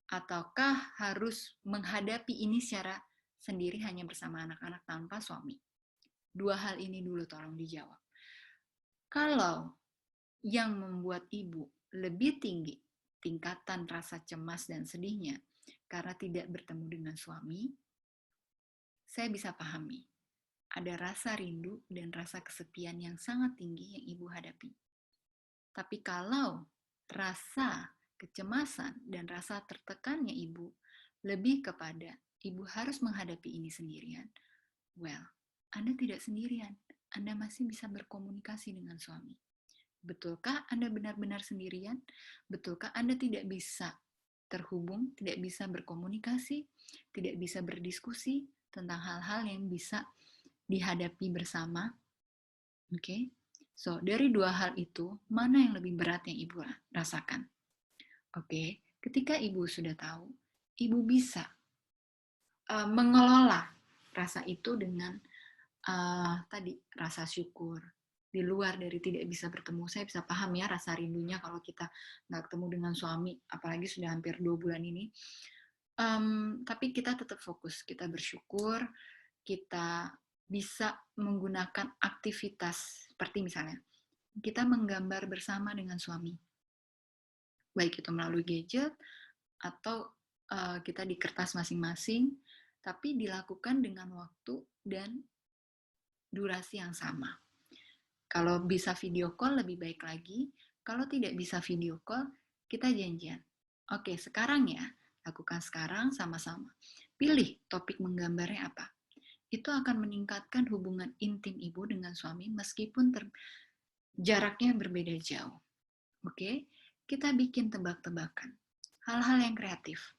Ataukah harus menghadapi ini secara sendiri hanya bersama anak-anak tanpa suami? Dua hal ini dulu tolong dijawab. Kalau yang membuat Ibu lebih tinggi tingkatan rasa cemas dan sedihnya, karena tidak bertemu dengan suami, saya bisa pahami. Ada rasa rindu dan rasa kesepian yang sangat tinggi yang ibu hadapi. Tapi kalau rasa kecemasan dan rasa tertekannya ibu lebih kepada ibu harus menghadapi ini sendirian, well, Anda tidak sendirian. Anda masih bisa berkomunikasi dengan suami. Betulkah Anda benar-benar sendirian? Betulkah Anda tidak bisa terhubung, tidak bisa berkomunikasi, tidak bisa berdiskusi tentang hal-hal yang bisa dihadapi bersama? Oke. So, dari dua hal itu, mana yang lebih berat yang ibu rasakan? Oke. Ketika ibu sudah tahu, ibu bisa mengelola rasa itu dengan tadi rasa syukur. Di luar dari tidak bisa bertemu, saya bisa paham ya rasa rindunya kalau kita nggak ketemu dengan suami, apalagi sudah hampir 2 bulan ini. Tapi kita tetap fokus, kita bersyukur, kita bisa menggunakan aktivitas seperti misalnya kita menggambar bersama dengan suami, baik itu melalui gadget atau kita di kertas masing-masing, tapi dilakukan dengan waktu dan durasi yang sama. Kalau bisa video call lebih baik lagi, kalau tidak bisa video call, kita janjian. Oke, sekarang ya, lakukan sekarang sama-sama. Pilih topik menggambarnya apa. Itu akan meningkatkan hubungan intim ibu dengan suami meskipun jaraknya berbeda jauh. Oke, kita bikin tebak-tebakan. Hal-hal yang kreatif.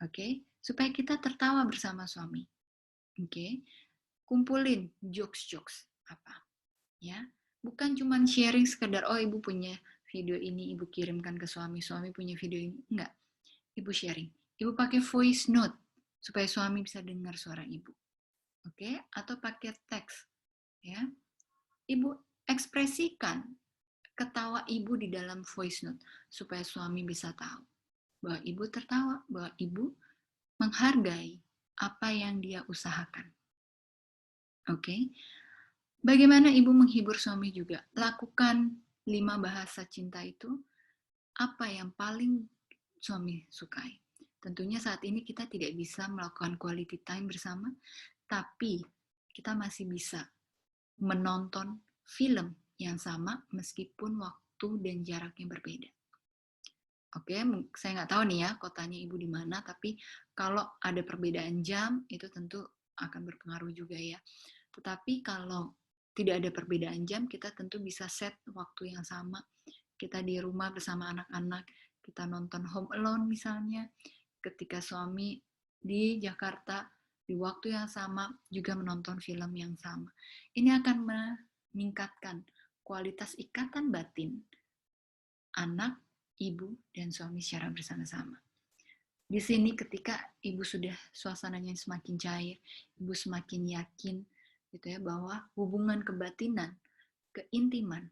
Oke, supaya kita tertawa bersama suami. Oke, kumpulin jokes-jokes apa ya, bukan cuma sharing sekedar oh ibu punya video ini ibu kirimkan ke suami, suami punya video ini, enggak, ibu sharing, ibu pakai voice note supaya suami bisa dengar suara ibu, oke, atau pakai teks ya, ibu ekspresikan ketawa ibu di dalam voice note supaya suami bisa tahu bahwa ibu tertawa, bahwa ibu menghargai apa yang dia usahakan. Oke. Bagaimana ibu menghibur suami juga? Lakukan 5 bahasa cinta itu, apa yang paling suami sukai. Tentunya saat ini kita tidak bisa melakukan quality time bersama, tapi kita masih bisa menonton film yang sama meskipun waktu dan jaraknya berbeda. Oke, saya nggak tahu nih ya kotanya ibu di mana, tapi kalau ada perbedaan jam itu tentu akan berpengaruh juga ya. Tetapi kalau tidak ada perbedaan jam, kita tentu bisa set waktu yang sama. Kita di rumah bersama anak-anak, kita nonton Home Alone misalnya, ketika suami di Jakarta di waktu yang sama juga menonton film yang sama. Ini akan meningkatkan kualitas ikatan batin anak, ibu, dan suami secara bersama-sama. Di sini ketika ibu sudah suasananya semakin cair, ibu semakin yakin gitu ya bahwa hubungan kebatinan, keintiman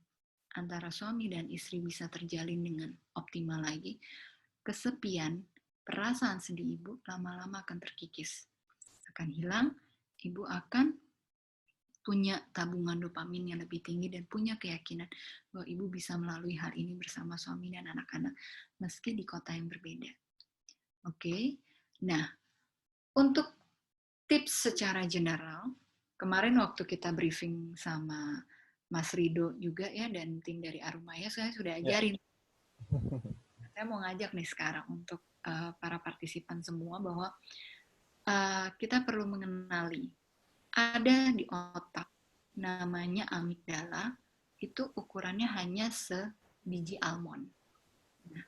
antara suami dan istri bisa terjalin dengan optimal lagi, kesepian, perasaan sedih ibu lama-lama akan terkikis. Akan hilang, ibu akan punya tabungan dopamin yang lebih tinggi dan punya keyakinan bahwa ibu bisa melalui hal ini bersama suami dan anak-anak meski di kota yang berbeda. Oke, nah untuk tips secara general, kemarin waktu kita briefing sama Mas Rido juga ya dan tim dari Arumaya, saya sudah ajarin. Saya mau ngajak nih sekarang untuk para partisipan semua bahwa kita perlu mengenali ada di otak namanya amigdala, itu ukurannya hanya sebiji almond. Nah,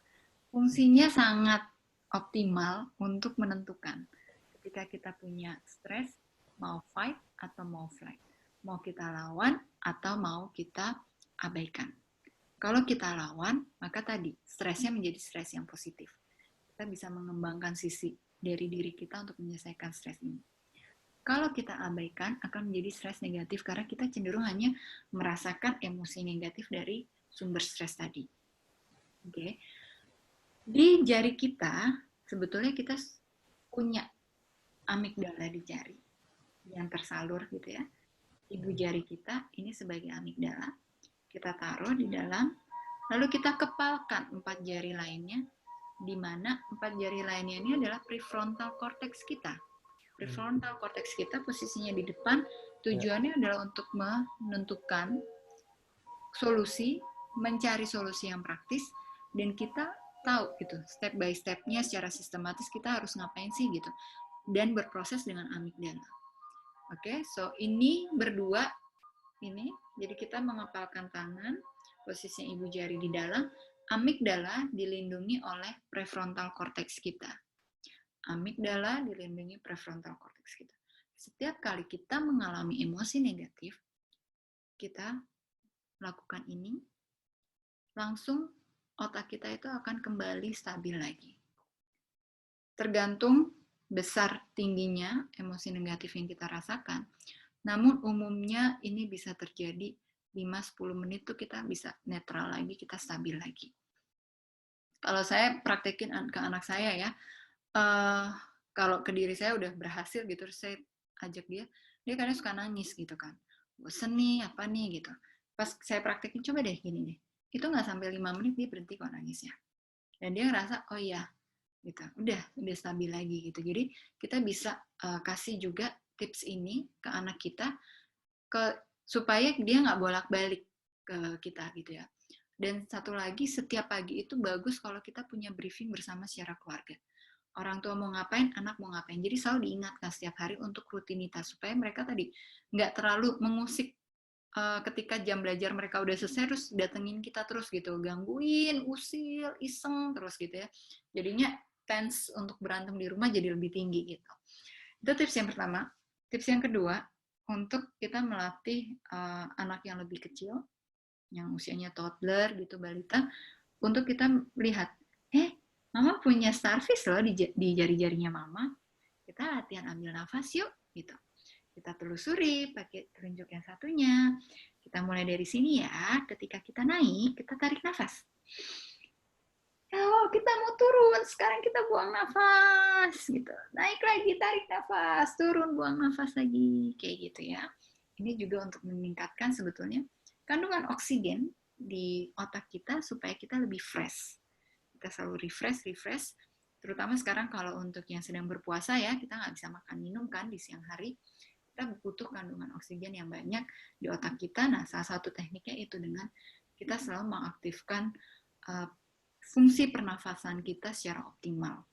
fungsinya sangat optimal untuk menentukan ketika kita punya stres, mau fight atau mau flight, mau kita lawan atau mau kita abaikan. Kalau kita lawan, maka tadi stresnya menjadi stres yang positif. Kita bisa mengembangkan sisi dari diri kita untuk menyelesaikan stres ini. Kalau kita abaikan, akan menjadi stres negatif karena kita cenderung hanya merasakan emosi negatif dari sumber stres tadi. Oke. Di jari kita, sebetulnya kita punya amigdala di jari yang tersalur gitu ya. Ibu jari kita ini sebagai amigdala. Kita taruh di dalam, lalu kita kepalkan 4 jari lainnya di mana 4 jari lainnya ini adalah prefrontal cortex kita. Prefrontal cortex kita posisinya di depan, tujuannya adalah untuk menentukan solusi, mencari solusi yang praktis, dan kita tahu gitu, step by step-nya secara sistematis kita harus ngapain sih gitu. Dan berproses dengan amigdala. Oke, so ini berdua ini, jadi kita mengepalkan tangan, posisinya ibu jari di dalam, amigdala dilindungi oleh prefrontal cortex kita. Amigdala dilindungi prefrontal cortex kita. Setiap kali kita mengalami emosi negatif, kita melakukan ini, langsung otak kita itu akan kembali stabil lagi. Tergantung besar tingginya emosi negatif yang kita rasakan. Namun umumnya ini bisa terjadi 5-10 menit tuh kita bisa netral lagi, kita stabil lagi. Kalau saya praktekin ke anak saya ya, kalau ke diri saya udah berhasil gitu, terus saya ajak dia kadang suka nangis gitu kan. Bosen nih, apa nih gitu. Pas saya praktekin, coba deh gini deh. Itu nggak sampai 5 menit dia berhenti kok nangisnya. Dan dia ngerasa, oh iya, gitu. Udah stabil lagi gitu. Jadi kita bisa kasih juga tips ini ke anak kita supaya dia nggak bolak-balik ke kita gitu ya. Dan satu lagi, setiap pagi itu bagus kalau kita punya briefing bersama secara keluarga. Orang tua mau ngapain, anak mau ngapain. Jadi selalu diingatkan setiap hari untuk rutinitas supaya mereka tadi nggak terlalu mengusik ketika jam belajar mereka udah selesai terus datengin kita terus gitu, gangguin, usil, iseng terus gitu ya. Jadinya tense untuk berantem di rumah jadi lebih tinggi gitu. Itu tips yang pertama. Tips yang kedua, untuk kita melatih anak yang lebih kecil, yang usianya toddler gitu, balita, untuk kita melihat, mama punya starfish loh di jari-jarinya mama. Kita latihan ambil nafas yuk, gitu. Kita telusuri pakai telunjuk yang satunya. Kita mulai dari sini ya. Ketika kita naik, kita tarik nafas. Oh, kita mau turun, sekarang kita buang nafas, gitu. Naik lagi, tarik nafas, turun, buang nafas lagi, kayak gitu ya. Ini juga untuk meningkatkan sebetulnya kandungan oksigen di otak kita supaya kita lebih fresh. Kita selalu refresh, terutama sekarang kalau untuk yang sedang berpuasa ya, kita nggak bisa makan minum kan di siang hari, kita butuh kandungan oksigen yang banyak di otak kita. Nah, salah satu tekniknya itu dengan kita selalu mengaktifkan fungsi pernafasan kita secara optimal.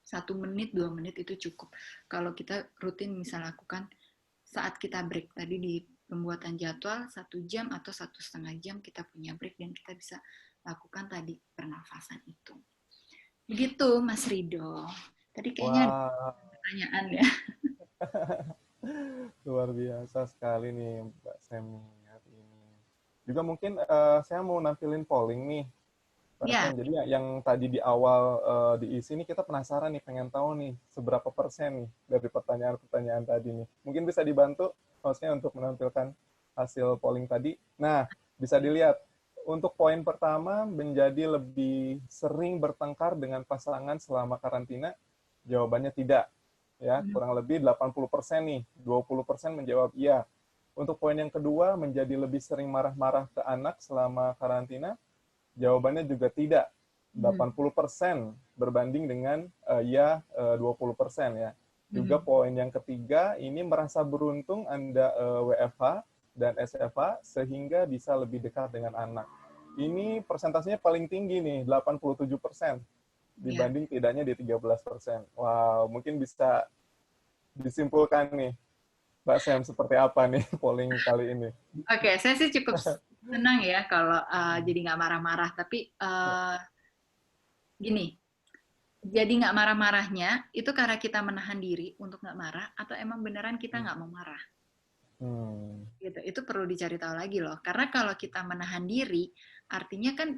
1 menit, 2 menit itu cukup. Kalau kita rutin misal lakukan saat kita break, tadi di pembuatan jadwal 1 jam atau 1,5 jam kita punya break dan kita bisa lakukan tadi pernafasan itu. Begitu Mas Rido. Tadi kayaknya ada pertanyaan ya. Luar biasa sekali nih Mbak Semi hari ini. Juga mungkin saya mau nampilin polling nih. Mbak Sem, jadi yang tadi di awal diisi nih kita penasaran nih, pengen tahu nih seberapa persen nih dari pertanyaan-pertanyaan tadi nih. Mungkin bisa dibantu hostnya untuk menampilkan hasil polling tadi. Nah, bisa dilihat untuk poin pertama, menjadi lebih sering bertengkar dengan pasangan selama karantina, jawabannya tidak. Ya, kurang lebih 80% nih, 20% menjawab iya. Untuk poin yang kedua, menjadi lebih sering marah-marah ke anak selama karantina, jawabannya juga tidak. 80% berbanding dengan ya 20% ya. Juga poin yang ketiga, ini merasa beruntung Anda WFH dan SFH sehingga bisa lebih dekat dengan anak. Ini persentasenya paling tinggi nih, 87%. Dibanding tidaknya di 13%. Wow, mungkin bisa disimpulkan nih, Mbak Sam, seperti apa nih polling kali ini? Oke, saya sih cukup senang ya kalau jadi nggak marah-marah. Tapi gini, jadi nggak marah-marahnya itu karena kita menahan diri untuk nggak marah atau emang beneran kita nggak mau marah? Gitu. Itu perlu dicari tahu lagi loh. Karena kalau kita menahan diri, artinya kan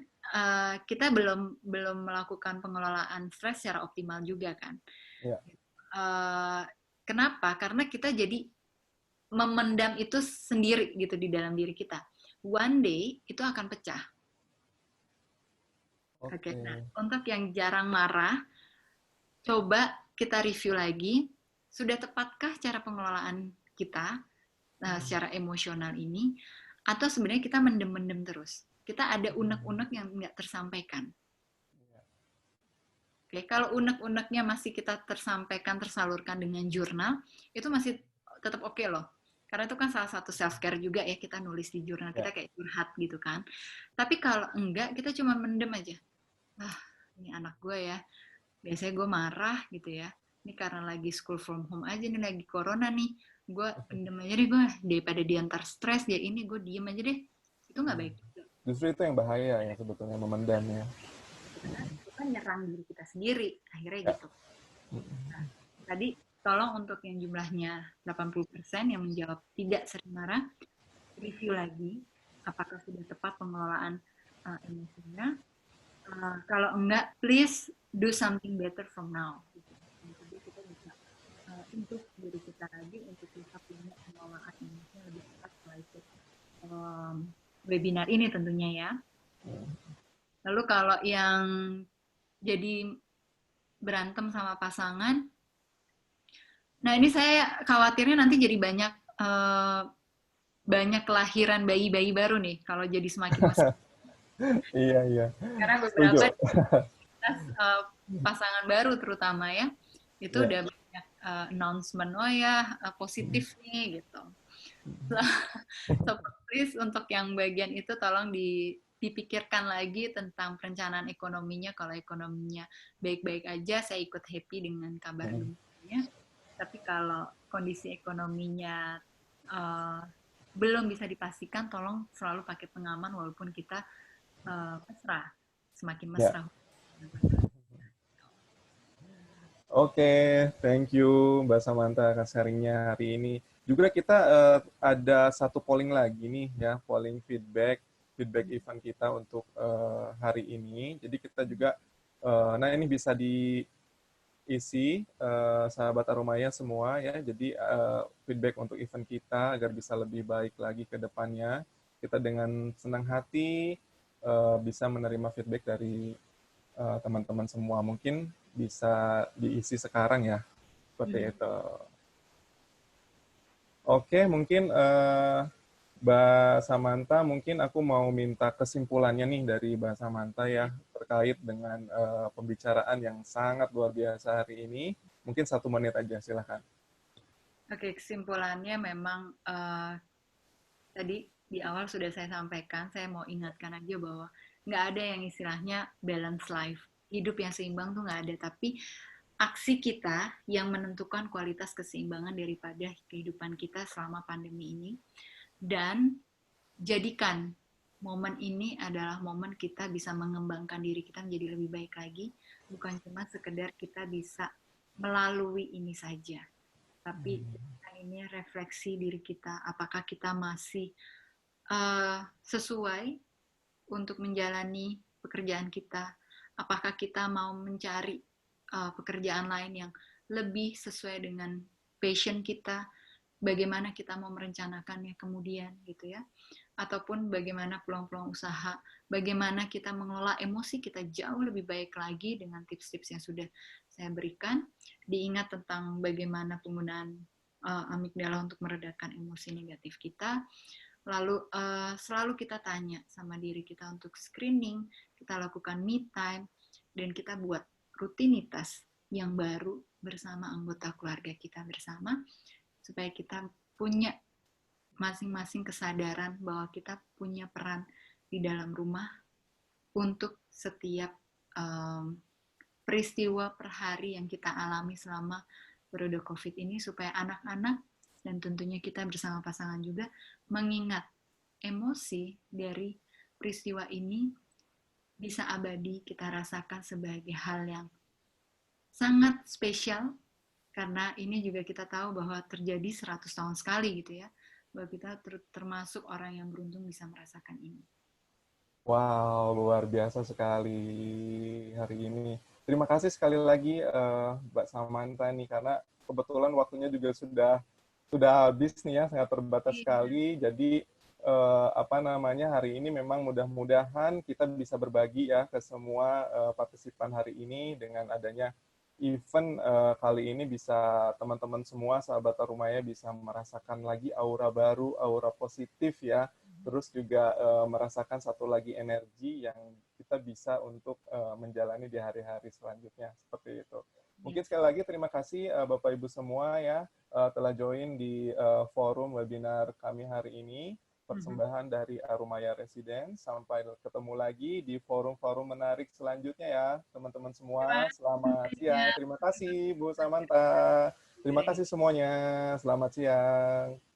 kita belum melakukan pengelolaan stres secara optimal juga kan. Ya. Kenapa? Karena kita jadi memendam itu sendiri gitu di dalam diri kita. One day itu akan pecah. Oke. Nah, untuk yang jarang marah, coba kita review lagi. Sudah tepatkah cara pengelolaan kita secara emosional ini? Atau sebenarnya kita mendem-mendem terus? Kita ada unek-unek yang nggak tersampaikan. Oke, kalau unek-uneknya masih kita tersampaikan, tersalurkan dengan jurnal, itu masih tetap oke loh. Karena itu kan salah satu self-care juga ya, kita nulis di jurnal, Ya. kita kayak curhat gitu kan. Tapi kalau enggak, kita cuma mendem aja. Ah, ini anak gue ya, biasanya gue marah gitu ya. Ini karena lagi school from home aja nih, lagi corona nih. Gue pendem aja deh gue, daripada dia ntar stres, dia ini, gue diem aja deh. Itu nggak baik juga. Justru itu yang bahaya ya sebetulnya, memendamnya. Kita nyerang diri kita sendiri, akhirnya Ya. gitu. Nah, tadi tolong untuk yang jumlahnya 80% yang menjawab tidak sering marah, review lagi apakah sudah tepat pengelolaan emosinya. Kalau enggak, please do something better from now. Jadi kita bisa improve diri kita lagi untuk bisa punya pengelolaan emosi yang lebih tepat setelah ikut webinar ini tentunya ya. Lalu kalau yang jadi berantem sama pasangan, nah ini saya khawatirnya nanti jadi banyak kelahiran bayi-bayi baru nih kalau jadi semakin mesra. Iya, iya. Karena Setuju. beberapa pasangan baru terutama ya, itu Ya. udah banyak announcement, oh ya positif nih gitu. So, please untuk yang bagian itu tolong dipikirkan lagi tentang perencanaan ekonominya. Kalau ekonominya baik-baik aja, saya ikut happy dengan kabar gembiranya. Tapi kalau kondisi ekonominya belum bisa dipastikan, tolong selalu pakai pengaman walaupun kita mesra, semakin Ya. mesra. Oke, thank you Mbak Samantha atas sharingnya hari ini. Juga kita ada satu polling lagi nih ya, polling feedback event kita untuk hari ini. Jadi kita juga, nah ini bisa diisi sahabat Aromaya semua ya. Jadi feedback untuk event kita agar bisa lebih baik lagi ke depannya. Kita dengan senang hati bisa menerima feedback dari teman-teman semua. Mungkin bisa diisi sekarang ya, seperti itu. Oke, mungkin Mbak Samantha, mungkin aku mau minta kesimpulannya nih dari Mbak Samantha ya, terkait dengan pembicaraan yang sangat luar biasa hari ini. Mungkin 1 menit aja, silahkan. Oke, kesimpulannya memang tadi di awal sudah saya sampaikan, saya mau ingatkan aja bahwa nggak ada yang istilahnya balance life. Hidup yang seimbang tuh nggak ada, tapi aksi kita yang menentukan kualitas keseimbangan daripada kehidupan kita selama pandemi ini. Dan jadikan momen ini adalah momen kita bisa mengembangkan diri kita menjadi lebih baik lagi, bukan cuma sekedar kita bisa melalui ini saja, tapi ini refleksi diri kita, apakah kita masih sesuai untuk menjalani pekerjaan kita, apakah kita mau mencari pekerjaan lain yang lebih sesuai dengan passion kita, bagaimana kita mau merencanakannya kemudian gitu ya, ataupun bagaimana peluang-peluang usaha, bagaimana kita mengelola emosi kita jauh lebih baik lagi dengan tips-tips yang sudah saya berikan. Diingat tentang bagaimana penggunaan amigdala untuk meredakan emosi negatif kita. Lalu selalu kita tanya sama diri kita untuk screening, kita lakukan me time, dan kita buat rutinitas yang baru bersama anggota keluarga kita bersama, supaya kita punya masing-masing kesadaran bahwa kita punya peran di dalam rumah untuk setiap peristiwa per hari yang kita alami selama periode COVID ini, supaya anak-anak dan tentunya kita bersama pasangan juga mengingat emosi dari peristiwa ini bisa abadi kita rasakan sebagai hal yang sangat spesial, karena ini juga kita tahu bahwa terjadi 100 tahun sekali gitu ya, bahwa kita termasuk orang yang beruntung bisa merasakan ini. Wow, luar biasa sekali hari ini. Terima kasih sekali lagi Mbak Samantha nih, karena kebetulan waktunya juga sudah habis nih ya, sangat terbatas sekali. Jadi apa namanya, hari ini memang mudah-mudahan kita bisa berbagi ya ke semua partisipan hari ini. Dengan adanya event kali ini, bisa teman-teman semua sahabat Arumaya bisa merasakan lagi aura baru, aura positif ya, terus juga merasakan satu lagi energi yang kita bisa untuk menjalani di hari-hari selanjutnya, seperti itu. Mungkin Ya. sekali lagi terima kasih Bapak Ibu semua ya telah join di forum webinar kami hari ini, persembahan dari Arumaya Residence. Sampai ketemu lagi di forum-forum menarik selanjutnya ya, teman-teman Terima semua. Selamat kasih siang. banyak. Terima kasih Bu Samantha. Terima kasih semuanya. Selamat siang.